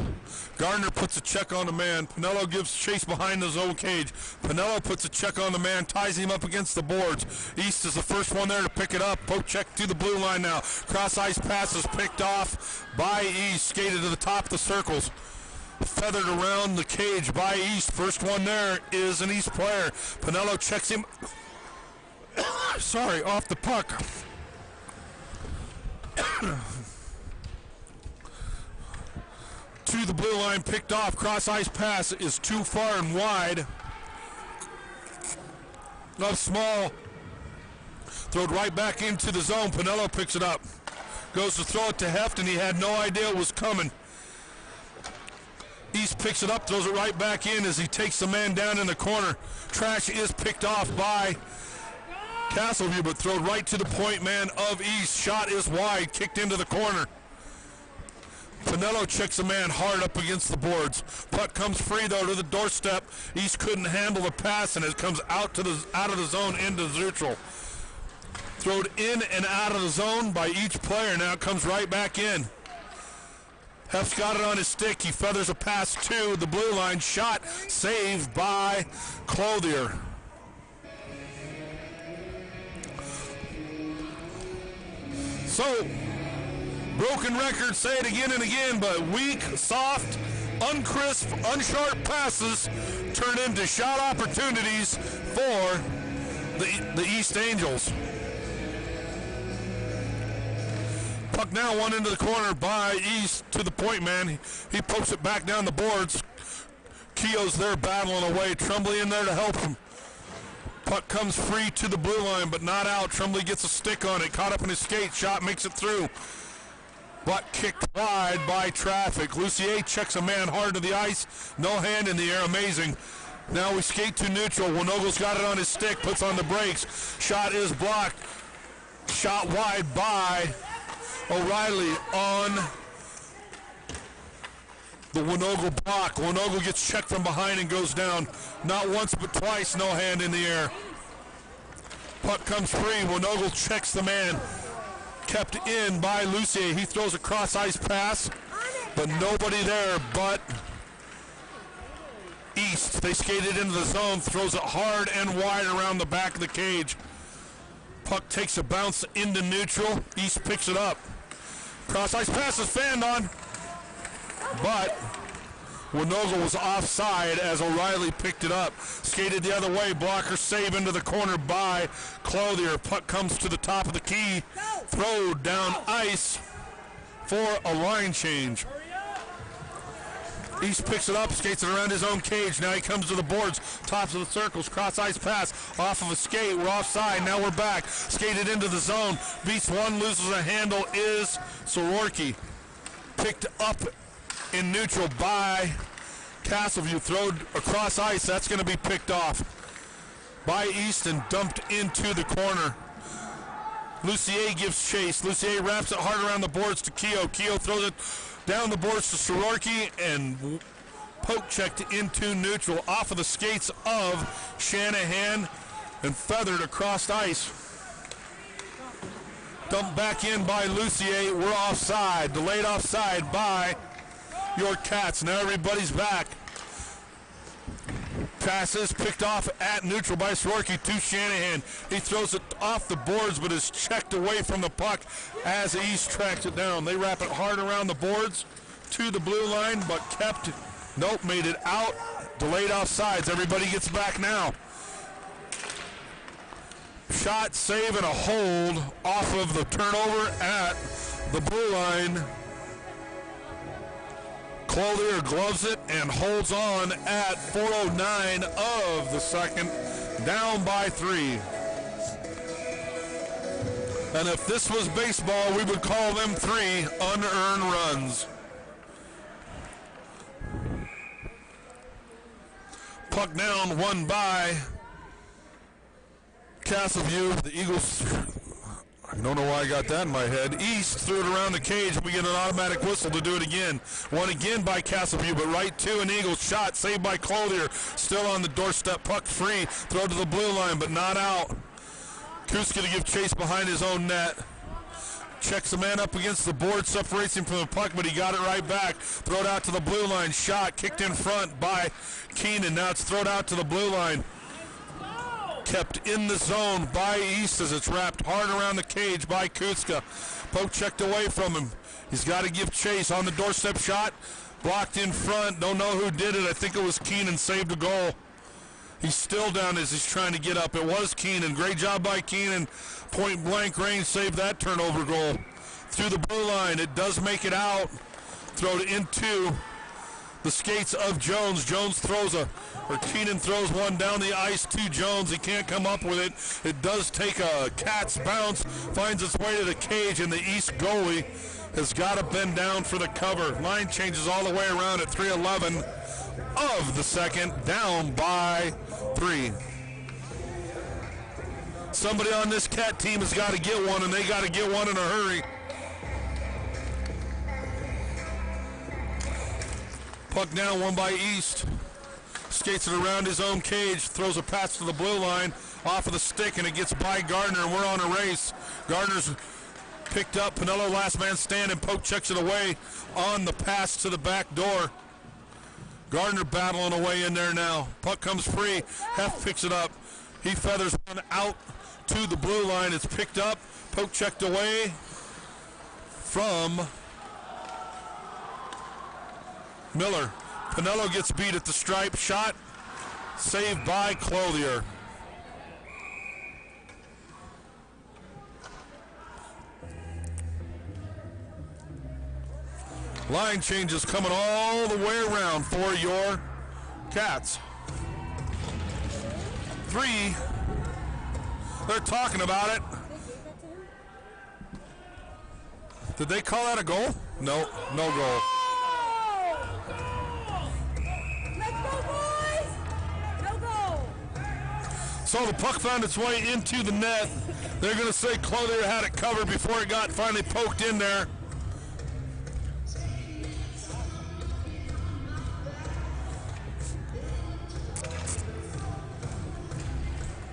Gardner puts a check on the man. Pinello gives chase behind his own cage. Pinello puts a check on the man, ties him up against the boards. East is the first one there to pick it up. Poke check to the blue line now. Cross ice pass is picked off by East. Skated to the top of the circles. Feathered around the cage by East. First one there is an East player. Pinello checks him. Sorry, off the puck. To the blue line, picked off. Cross ice pass is too far and wide. Love Small. Throwed right back into the zone. Pinello picks it up. Goes to throw it to Heft, and he had no idea it was coming. East picks it up, throws it right back in as he takes the man down in the corner. Trash is picked off by Castleview, but thrown right to the point man of East. Shot is wide, kicked into the corner. Pinello checks the man hard up against the boards. Puck comes free though to the doorstep. East couldn't handle the pass, and it comes out of the zone into neutral. Thrown in and out of the zone by each player. Now it comes right back in. Heft's got it on his stick. He feathers a pass to the blue line. Shot saved by Clothier. So, broken record, say it again and again, but weak, soft, uncrisp, unsharp passes turn into shot opportunities for the East Angels. Puck now one into the corner by East to the point man. He pokes it back down the boards. Keogh's there battling away. Tremblay in there to help him. Puck comes free to the blue line, but not out. Tremblay gets a stick on it. Caught up in his skate. Shot makes it through. But kicked wide by Traffic. Lucier checks a man hard to the ice. No hand in the air. Amazing. Now we skate to neutral. Winogle's got it on his stick. Puts on the brakes. Shot is blocked. Shot wide by O'Reilly on the Winogle block. Winogle gets checked from behind and goes down. Not once but twice, no hand in the air. Puck comes free. Winogle checks the man. Kept in by Lucier. He throws a cross ice pass, but nobody there but East. They skated into the zone, throws it hard and wide around the back of the cage. Puck takes a bounce into neutral. East picks it up. Cross ice pass is fanned on, but Winogle was offside as O'Reilly picked it up. Skated the other way. Blocker save into the corner by Clothier. Puck comes to the top of the key. Throw down ice for a line change. East picks it up, skates it around his own cage. Now he comes to the boards, tops of the circles, cross ice pass, off of a skate. We're offside, now we're back. Skated into the zone, beats one, loses a handle, is Soroki. Picked up in neutral by Castleview, thrown across ice. That's going to be picked off by East and dumped into the corner. Lucier gives chase. Lucier wraps it hard around the boards to Keogh. Keogh throws it down the boards to Soroki and poke checked into neutral off of the skates of Shanahan and feathered across ice. Dumped back in by Lucier. We're offside. Delayed offside by York Cats. Now everybody's back. Passes picked off at neutral by Soroki to Shanahan. He throws it off the boards but is checked away from the puck as East tracks it down. They wrap it hard around the boards to the blue line but kept, nope, made it out. Delayed offsides. Everybody gets back now. Shot, save, and a hold off of the turnover at the blue line. Clothier gloves it and holds on at 4:09 of the second, down by 3. And if this was baseball, we would call them 3 unearned runs. Puck down, won by Castleview. The Eagles, I don't know why I got that in my head. East threw it around the cage, and we get an automatic whistle to do it again. Won again by Castleview, but right to an Eagles shot, saved by Clothier. Still on the doorstep, puck free. Throw to the blue line, but not out. Kuska to give chase behind his own net. Checks the man up against the board, separates him from the puck, but he got it right back. Throw it out to the blue line. Shot kicked in front by Keenan. Now it's thrown out to the blue line. Kept in the zone by East as it's wrapped hard around the cage by Kuska. Poke checked away from him. He's got to give chase on the doorstep shot. Blocked in front. Don't know who did it. I think it was Keenan. Saved a goal. He's still down as he's trying to get up. It was Keenan. Great job by Keenan. Point blank range saved that turnover goal. Through the blue line. It does make it out. Thrown into the skates of Jones. Keenan throws one down the ice to Jones. He can't come up with it. It does take a cat's bounce. Finds its way to the cage, and the East goalie has got to bend down for the cover. Line changes all the way around at 3:11 of the second, down by 3. Somebody on this Cat team has got to get one, and they got to get one in a hurry. Puck down, one by East. Skates it around his own cage, throws a pass to the blue line, off of the stick, and it gets by Gardner, and we're on a race. Gardner's picked up. Pinello, last man standing. Poke checks it away on the pass to the back door. Gardner battling away in there now. Puck comes free. Heft picks it up. He feathers one out to the blue line. It's picked up. Poke checked away from Miller. Pinello gets beat at the stripe. Shot saved by Clothier. Line changes coming all the way around for your Cats. 3. They're talking about it. Did they call that a goal? No, no goal.
Let's go, boys! No goal.
So the puck found its way into the net. They're going to say Clothier had it covered before it got finally poked in there.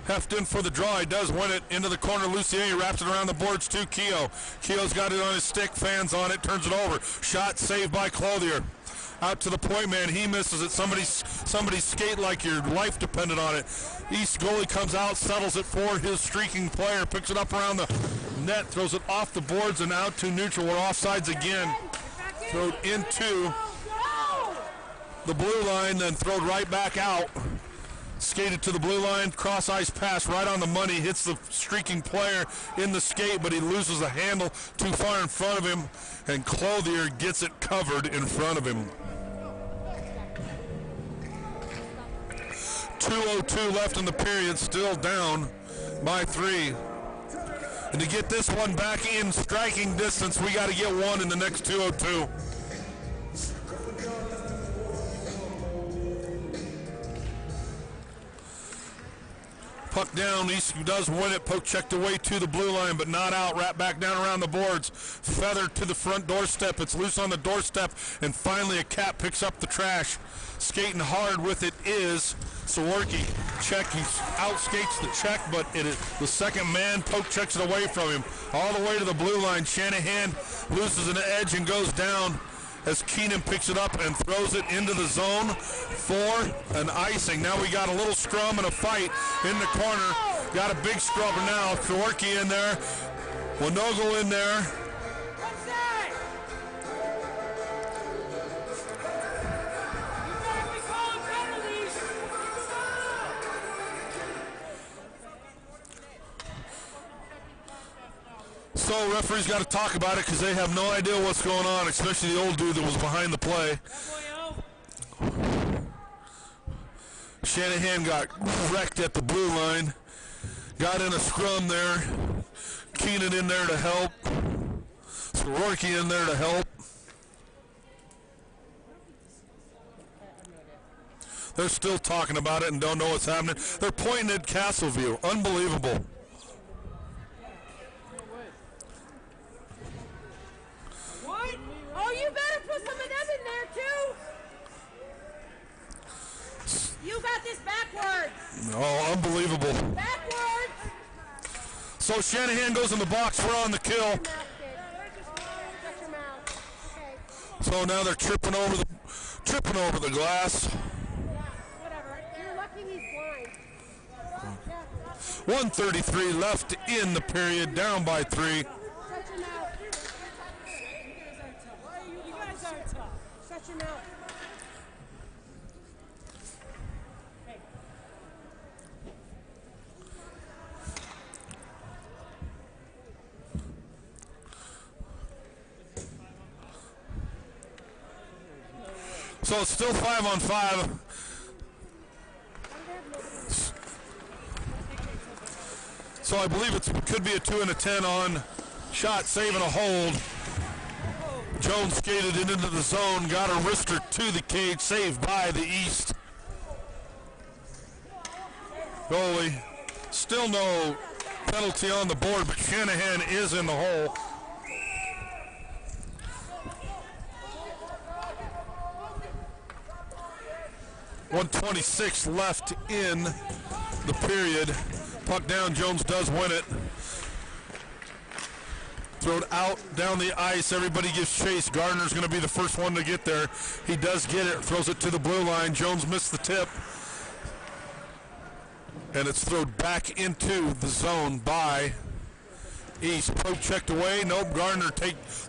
Heft in for the draw. He does win it into the corner. Lucier wraps it around the boards to Keogh. Keogh's got it on his stick. Fans on it. Turns it over. Shot saved by Clothier. Out to the point man. He misses it. Somebody skate like your life depended on it. East goalie comes out, settles it for his streaking player. Picks it up around the net. Throws it off the boards and out to neutral. We're offsides again. Thrown into the blue line, then thrown right back out. Skated to the blue line, cross ice pass right on the money, hits the streaking player in the skate, but he loses the handle too far in front of him, and Clothier gets it covered in front of him. 2:02 left in the period, still down by 3. And to get this one back in striking distance, we got to get one in the next 2:02. Puck down, East does win it. Poke checked away to the blue line, but not out. Wrapped back down around the boards. Feathered to the front doorstep. It's loose on the doorstep, and finally a Cat picks up the trash. Skating hard with it is Saworki. Check, he outskates the check, but it is the second man. Poke checks it away from him. All the way to the blue line. Shanahan loses an edge and goes down as Keenan picks it up and throws it into the zone for an icing. Now we got a little scrum and a fight in the corner. Got a big scrubber now. Saworki in there. Winogle in there. So referee's got to talk about it because they have no idea what's going on, especially the old dude that was behind the play. Shanahan got wrecked at the blue line. Got in a scrum there. Keenan in there to help. Saworki in there to help. They're still talking about it and don't know what's happening. They're pointing at Castleview. Unbelievable.
Oh, you better put some of them in there, too. You got this backwards.
Oh, unbelievable.
Backwards.
So Shanahan goes in the box. We're on the kill.
Shut your mouth. Okay.
So now they're tripping over the glass.
Whatever. You're lucky he's blind.
1:33 left in the period, down by 3.
Shut your mouth. You guys are tough. Shut your mouth.
So it's still 5-on-5. So I believe it could be a 2 and a 10 on shot, saving a hold. Jones skated it into the zone, got a wrister to the cage, saved by the East goalie. Still no penalty on the board, but Shanahan is in the hole. .126 left in the period. Puck down, Jones does win it. Throw it out down the ice, everybody gives chase. Gardner's going to be the first one to get there. He does get it, throws it to the blue line. Jones missed the tip. And it's thrown back into the zone by East. Poke checked away. Nope, Gardner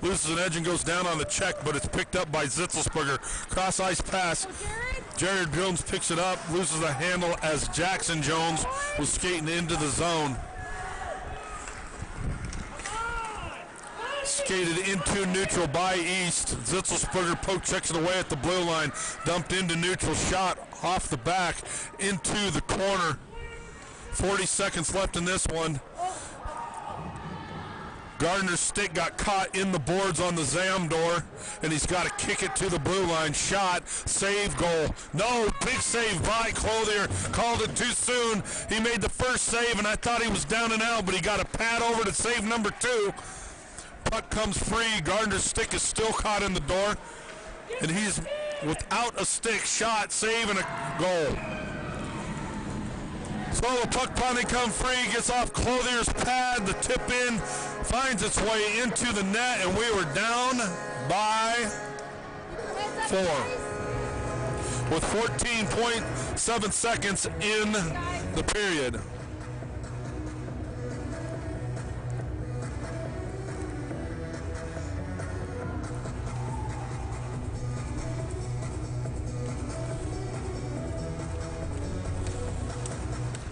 loses an edge and goes down on the check, but it's picked up by Zitzelsberger. Cross ice pass. Jared Jones picks it up, loses the handle as Jackson Jones was skating into the zone. Skated into neutral by East. Zitzelsberger poke checks it away at the blue line. Dumped into neutral, shot off the back into the corner. 40 seconds left in this one. Gardner's stick got caught in the boards on the Zam door, and he's got to kick it to the blue line. Shot, save, goal. No, big save by Clothier. Called it too soon. He made the first save, and I thought he was down and out, but he got a pad over to save number 2. Puck comes free. Gardner's stick is still caught in the door, and he's without a stick. Shot, save, and a goal. So the puck finally come free, gets off Clothier's pad, the tip in, finds its way into the net, and we were down by 4 with 14.7 seconds in the period.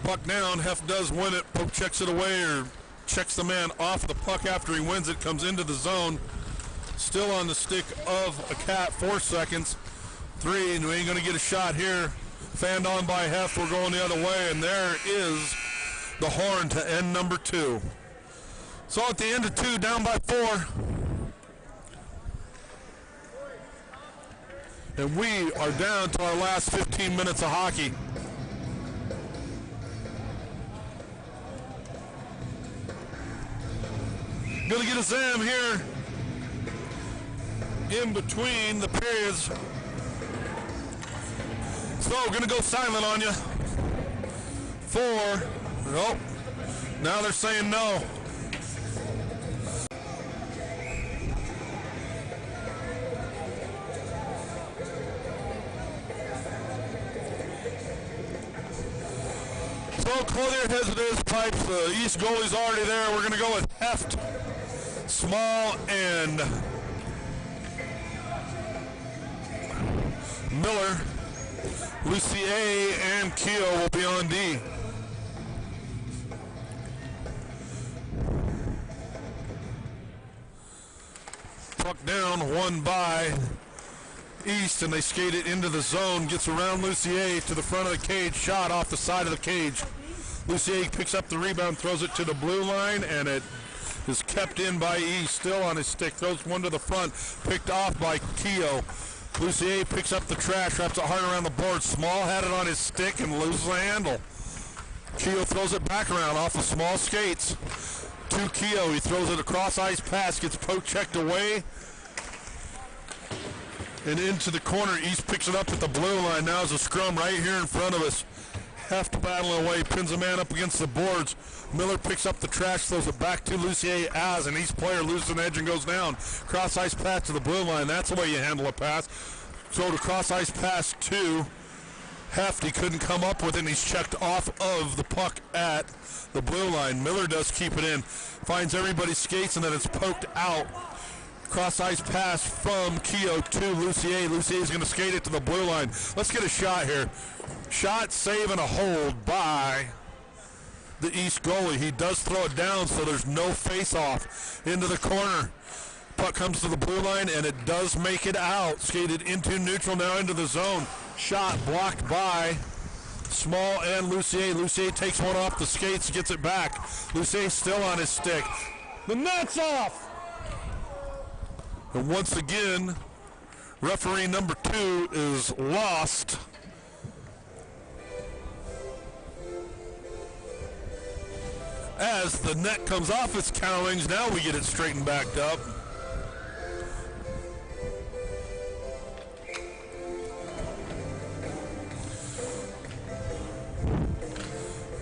Puck down, Hef does win it. Poke checks it away or checks the man off the puck after he wins it, comes into the zone. Still on the stick of a Cat, 4 seconds. 3, and we ain't gonna get a shot here. Fanned on by Hef, we're going the other way, and there is the horn to end number 2. So at the end of 2, down by 4. And we are down to our last 15 minutes of hockey. Gonna get a Zam here in between the periods. So gonna go silent on you. 4. Nope. Now they're saying no. So Clothier has it his pipes. The East goalie's already there. We're gonna go with Heft, Small, and Miller. Lucier and Keogh will be on D. Puck down, won by East, and they skate it into the zone. Gets around Lucier to the front of the cage. Shot off the side of the cage. Lucier picks up the rebound, throws it to the blue line, and it is kept in by East, still on his stick. Throws one to the front, picked off by Keogh. Lucier picks up the trash, wraps it hard around the board. Small had it on his stick and loses the handle. Keogh throws it back around off of Small skates to Keogh. He throws it across ice pass, gets poke checked away and into the corner. East picks it up at the blue line. Now is a scrum right here in front of us. Hefty battling away, pins a man up against the boards. Miller picks up the trash, throws it back to Lucier as an East player loses an edge and goes down. Cross ice pass to the blue line. That's the way you handle a pass. Throw the cross ice pass to Hefty. Couldn't come up with it, and he's checked off of the puck at the blue line. Miller does keep it in. Finds everybody's skates, and then it's poked out. Cross ice pass from Keogh to Lucier. Lucier's going to skate it to the blue line. Let's get a shot here. Shot, save, and a hold by the East goalie. He does throw it down, so there's no face-off into the corner. Puck comes to the blue line, and it does make it out. Skated into neutral, now into the zone. Shot blocked by Small and Lucier. Lucier takes one off the skates, gets it back. Lucier still on his stick. The net's off! And once again, referee number 2 is lost. As the net comes off its cowlings, now we get it straightened back up.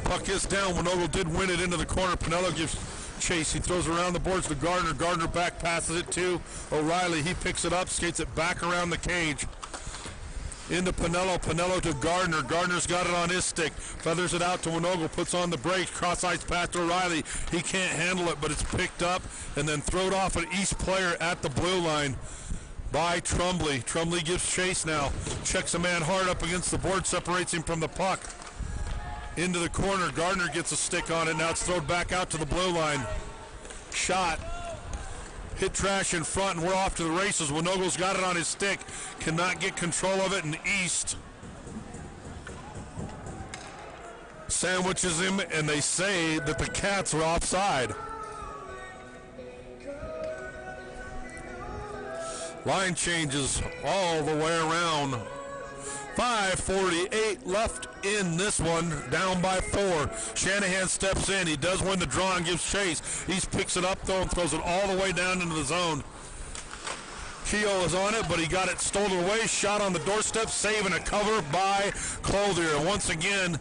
Puck is down. Winogle did win it into the corner. Pinello gives chase. He throws around the boards to Gardner. Gardner back passes it to O'Reilly. He picks it up, skates it back around the cage. Into Pinello. Pinello to Gardner. Gardner's got it on his stick. Feathers it out to Winogle. Puts on the brakes. Cross ice pass to O'Reilly. He can't handle it, but it's picked up and then thrown off an East player at the blue line by Trumbley. Trumbley gives chase now. Checks a man hard up against the board. Separates him from the puck. Into the corner. Gardner gets a stick on it. Now it's thrown back out to the blue line. Shot. Hit trash in front, and we're off to the races. Winogle's got it on his stick. Cannot get control of it, and East sandwiches him, and they say that the Cats are offside. Line changes all the way around. 5:48 left in this one, down by 4. Shanahan steps in. He does win the draw and gives chase. He picks it up, though, and throws it all the way down into the zone. Keogh is on it, but he got it stolen away. Shot on the doorstep, save and a cover by Clothier. Once again,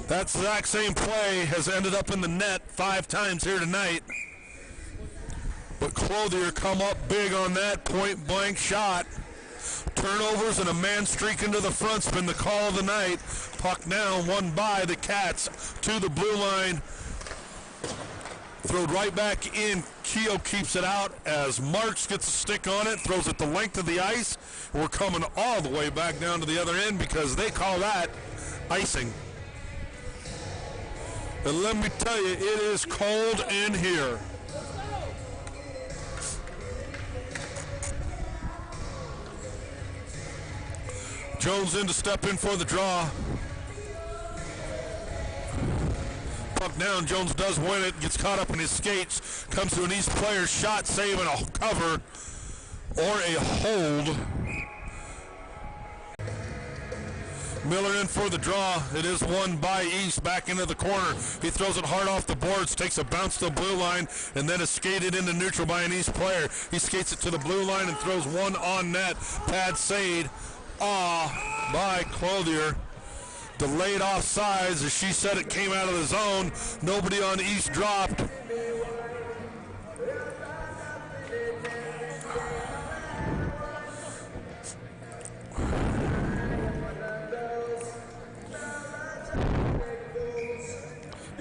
that exact same play has ended up in the net 5 times here tonight. But Clothier come up big on that point-blank shot. Turnovers and a man streaking to the front's been the call of the night. Puck now won by the Cats to the blue line. Thrown right back in. Keogh keeps it out as Marks gets a stick on it, throws it the length of the ice. We're coming all the way back down to the other end because they call that icing. And let me tell you, it is cold in here. Jones in to step in for the draw. Puck down, Jones does win it, gets caught up in his skates, comes to an East player, shot, save, and a cover, or a hold. Miller in for the draw. It is won by East, back into the corner. He throws it hard off the boards, takes a bounce to the blue line, and then is skated into neutral by an East player. He skates it to the blue line and throws one on net. Pad Sade. By Clothier. Delayed offsides. As she said, it came out of the zone. Nobody on East dropped.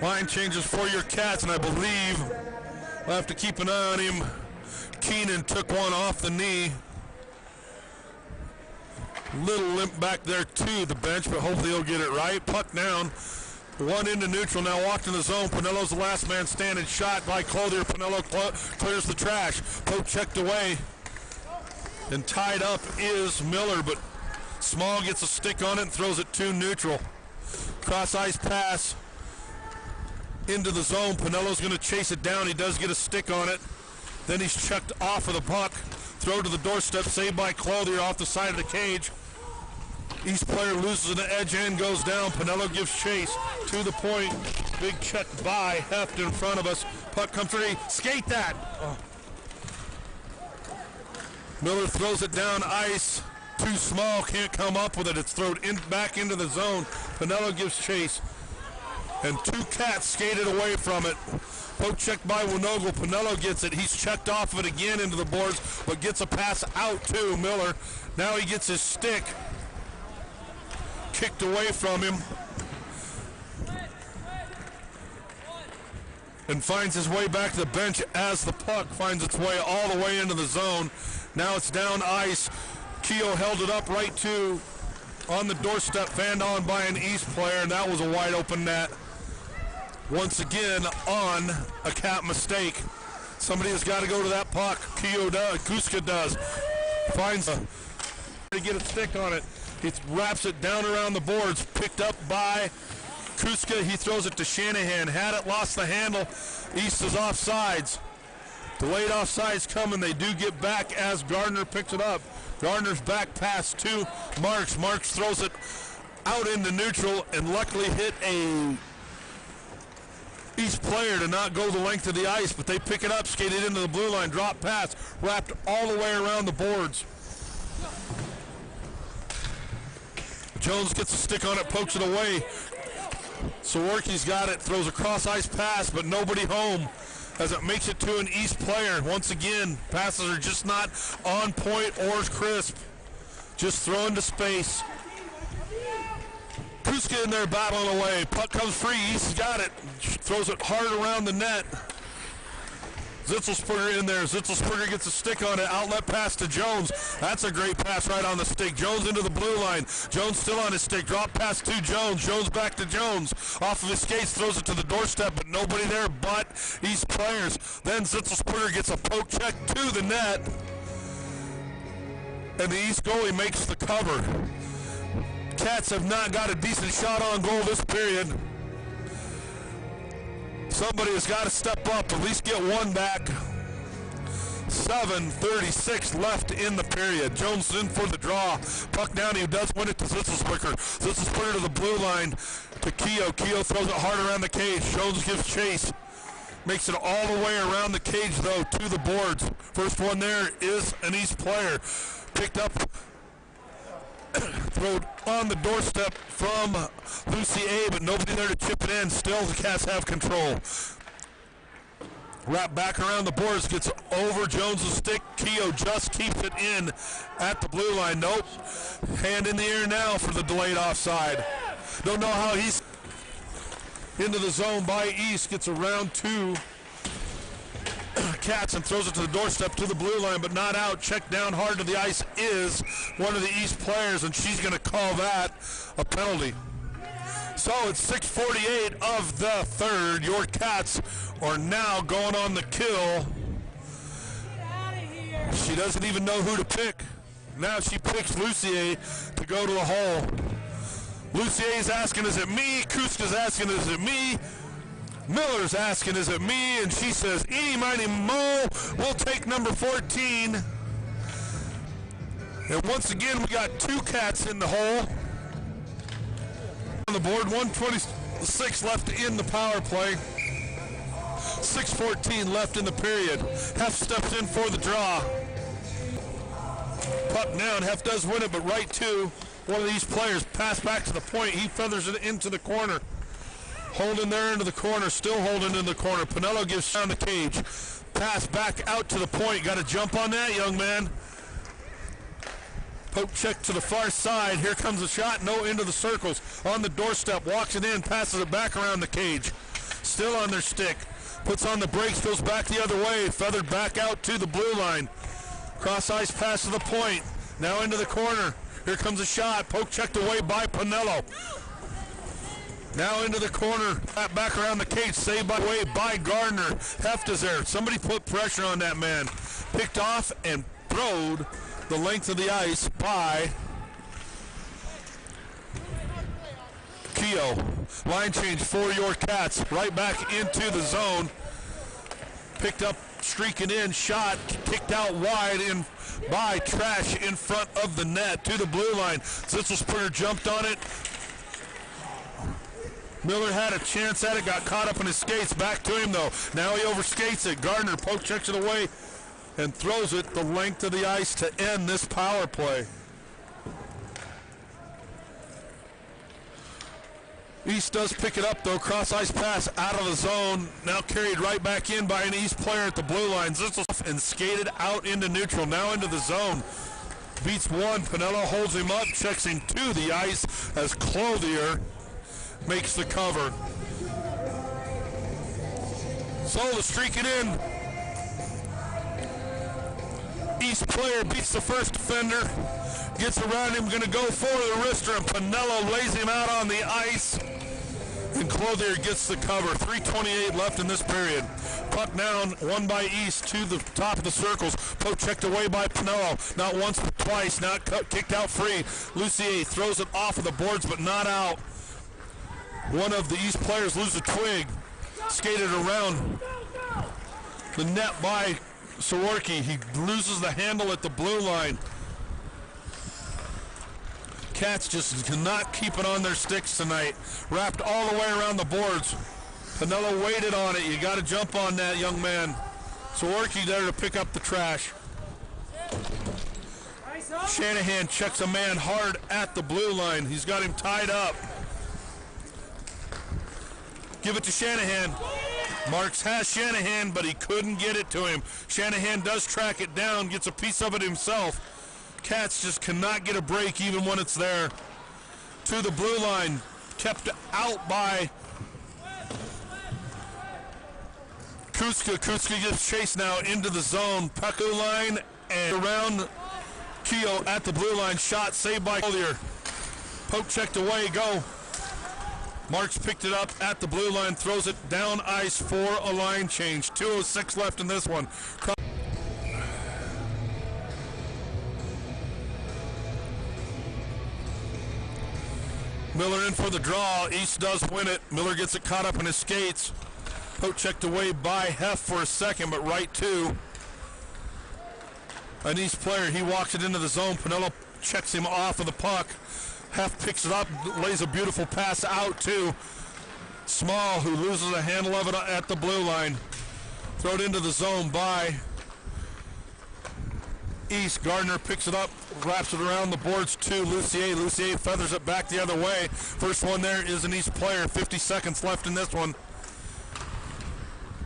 Line changes for your Cats, and I believe we'll have to keep an eye on him. Keenan took one off the knee. Little limp back there to the bench, but hopefully he'll get it right. Puck down. One into neutral, now walked in the zone. Pinello's the last man standing. Shot by Clothier. Pinello clears the trash. Poke checked away. And tied up is Miller, but Small gets a stick on it and throws it to neutral. Cross ice pass into the zone. Pinello's going to chase it down. He does get a stick on it. Then he's checked off of the puck. Throw to the doorstep, saved by Clothier off the side of the cage. East player loses an edge and goes down. Pinello gives chase to the point. Big check by Heft in front of us. Puck comes through. Skate that. Miller throws it down ice. Too small, can't come up with it. It's thrown back into the zone. Pinello gives chase, and two Cats skated away from it. Poke check by Winogle. Pinello gets it. He's checked off of it again into the boards, but gets a pass out to Miller. Now he gets his stick kicked away from him and finds his way back to the bench as the puck finds its way all the way into the zone. Now it's down ice. Keogh held it up right to on the doorstep, fanned on by an East player, and that was a wide open net. Once again on a Cat mistake. Somebody has got to go to that puck. Keogh does, Kuska does. Finds a to get a stick on it. He wraps it down around the boards, picked up by Kuska. He throws it to Shanahan. Had it, lost the handle. East is offsides. Delayed offsides coming. They do get back as Gardner picks it up. Gardner's back pass to Marks. Marks throws it out into neutral and luckily hit a East player to not go the length of the ice, but they pick it up, skated into the blue line, drop pass, wrapped all the way around the boards. Jones gets a stick on it, pokes it away. Saworki's got it, throws a cross ice pass, but nobody home as it makes it to an East player. Once again, passes are just not on point or crisp. Just thrown to space. Kuska in there battling away. Puck comes free. East's got it. Throws it hard around the net. Zitzelsperger in there. Zitzelsperger gets a stick on it. Outlet pass to Jones. That's a great pass right on the stick. Jones into the blue line. Jones still on his stick. Drop pass to Jones. Jones back to Jones. Off of his skates, throws it to the doorstep, but nobody there but East players. Then Zitzelsperger gets a poke check to the net. And the East goalie makes the cover. Cats have not got a decent shot on goal this period. Somebody has got to step up, at least get one back. 7:36 left in the period. Jones in for the draw. Puck down, he does win it to Zitzelsperger. Zitzelsperger to the blue line to Keogh. Keogh throws it hard around the cage. Jones gives chase. Makes it all the way around the cage, though, to the boards. First one there is an East player. Picked up, thrown on the doorstep from Lucy A, but nobody there to chip it in. Still, the Cats have control. Wrap back around the boards, gets over Jones' stick. Keogh just keeps it in at the blue line. Nope. Hand in the air now for the delayed offside. Don't know how he's into the zone by East. Gets around two Cats and throws it to the doorstep to the blue line, but not out. Checked down hard to the ice is one of the East players, and she's going to call that a penalty. So it's 6:48 of the third. Your Cats are now going on the kill. She doesn't even know who to pick. Now she picks Lucier to go to the hole. Lucier's asking, is it me? Kuska's asking, is it me? Miller's asking, is it me? And she says, eeny, miny, mo, we'll take number 14. And once again, we got two Cats in the hole. On the board, 1:26 left in the power play. 6:14 left in the period. Hef steps in for the draw. Puck down, Hef does win it, but right to one of these players. Pass back to the point, he feathers it into the corner. Holding there into the corner, still holding in the corner. Pinello gives down the cage. Pass back out to the point. Got to jump on that, young man. Poke check to the far side. Here comes the shot. No, into the circles. On the doorstep. Walks it in. Passes it back around the cage. Still on their stick. Puts on the brakes. Goes back the other way. Feathered back out to the blue line. Cross ice pass to the point. Now into the corner. Here comes a shot. Poke checked away by Pinello. Now into the corner, back around the cage, saved by way by Gardner. Heft is there. Somebody put pressure on that man. Picked off and throwed the length of the ice by Keogh. Line change for your Cats. Right back into the zone. Picked up, streaking in, shot, kicked out wide in by Trash in front of the net to the blue line. Zitzelsperger jumped on it. Miller had a chance at it, got caught up in his skates. Back to him, though. Now he overskates it. Gardner poke checks it away and throws it the length of the ice to end this power play. East does pick it up though. Cross ice pass out of the zone. Now carried right back in by an East player at the blue line. And skated out into neutral. Now into the zone. Beats one. Pinello holds him up. Checks him to the ice as Clothier makes the cover. So to streak it in. East player beats the first defender. Gets around him. Going to go for the wrister. And Pinello lays him out on the ice. And Clothier gets the cover. 3:28 left in this period. Puck down, won by East to the top of the circles. Poke checked away by Pinello. Not once, but twice. Now kicked out free. Lucier throws it off of the boards, but not out. One of the East players loses a twig. Skated around the net by Saworki. He loses the handle at the blue line. Cats just cannot keep it on their sticks tonight. Wrapped all the way around the boards. Pinello waited on it. You got to jump on that, young man. Saworki there to pick up the trash. Shanahan checks a man hard at the blue line. He's got him tied up. Give it to Shanahan. Marks has Shanahan, but he couldn't get it to him. Shanahan does track it down, gets a piece of it himself. Cats just cannot get a break even when it's there. To the blue line, kept out by Kuska. Kuska gets chased now into the zone. Peku line and around Keo at the blue line. Shot saved by Collier. Poke checked away, go. Marks picked it up at the blue line, throws it down ice for a line change. 2:06 left in this one. Miller in for the draw. East does win it. Miller gets it caught up in his skates. Poke checked away by Heff for a second, but right to an East player. He walks it into the zone. Pinello checks him off of the puck. Heff picks it up, lays a beautiful pass out to Small, who loses a handle of it at the blue line. Throw it into the zone by East. Gardner picks it up, wraps it around the boards to Lucier. Lucier feathers it back the other way. First one there is an East player. 50 seconds left in this one.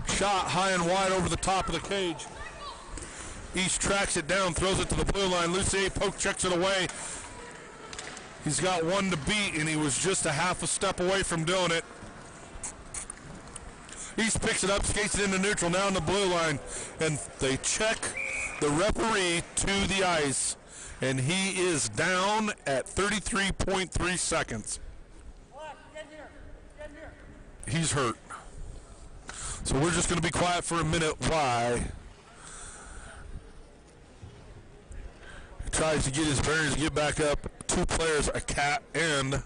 Shot high and wide over the top of the cage. East tracks it down, throws it to the blue line. Lucier poke checks it away. He's got one to beat, and he was just a half a step away from doing it. East picks it up, skates it into neutral, now on the blue line, and they check the referee to the ice, and he is down at 33.3 seconds. He's hurt. So we're just going to be quiet for a minute. Why? He tries to get his bearings, get back up. Two players, a Cat and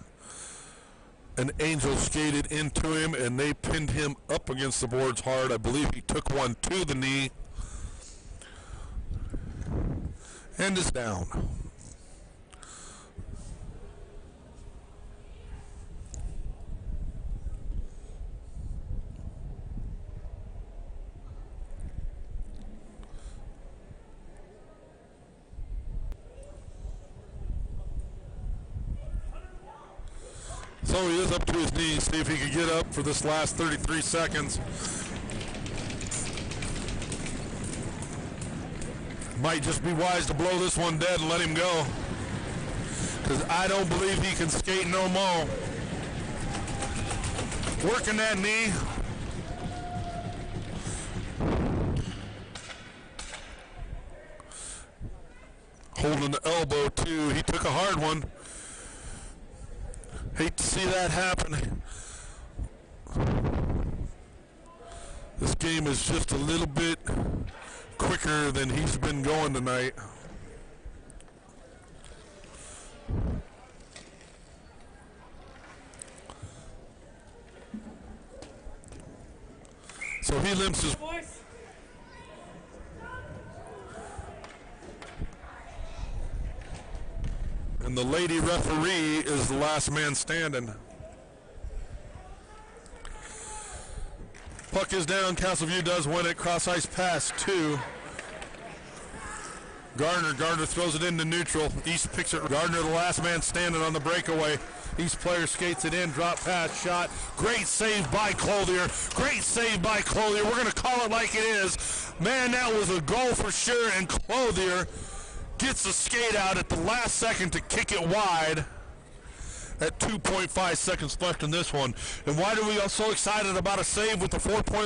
an Angel, skated into him, and they pinned him up against the boards hard. I believe he took one to the knee and is down. So he is up to his knees. See if he can get up for this last 33 seconds. Might just be wise to blow this one dead and let him go, because I don't believe he can skate no more. Working that knee. Holding the elbow too. He took a hard one. Hate to see that happen. This game is just a little bit quicker than he's been going tonight. So he limps his... And the lady referee is the last man standing. Puck is down. Castleview does win it. Cross ice pass to Gardner throws it into neutral. East picks it. Gardner, the last man standing on the breakaway. East player skates it in, drop pass, shot. Great save by Clothier. Great save by Clothier. We're going to call it like it is. Man, that was a goal for sure, and Clothier gets the skate out at the last second to kick it wide at 2.5 seconds left in this one. And why are we all so excited about a save with the 4-point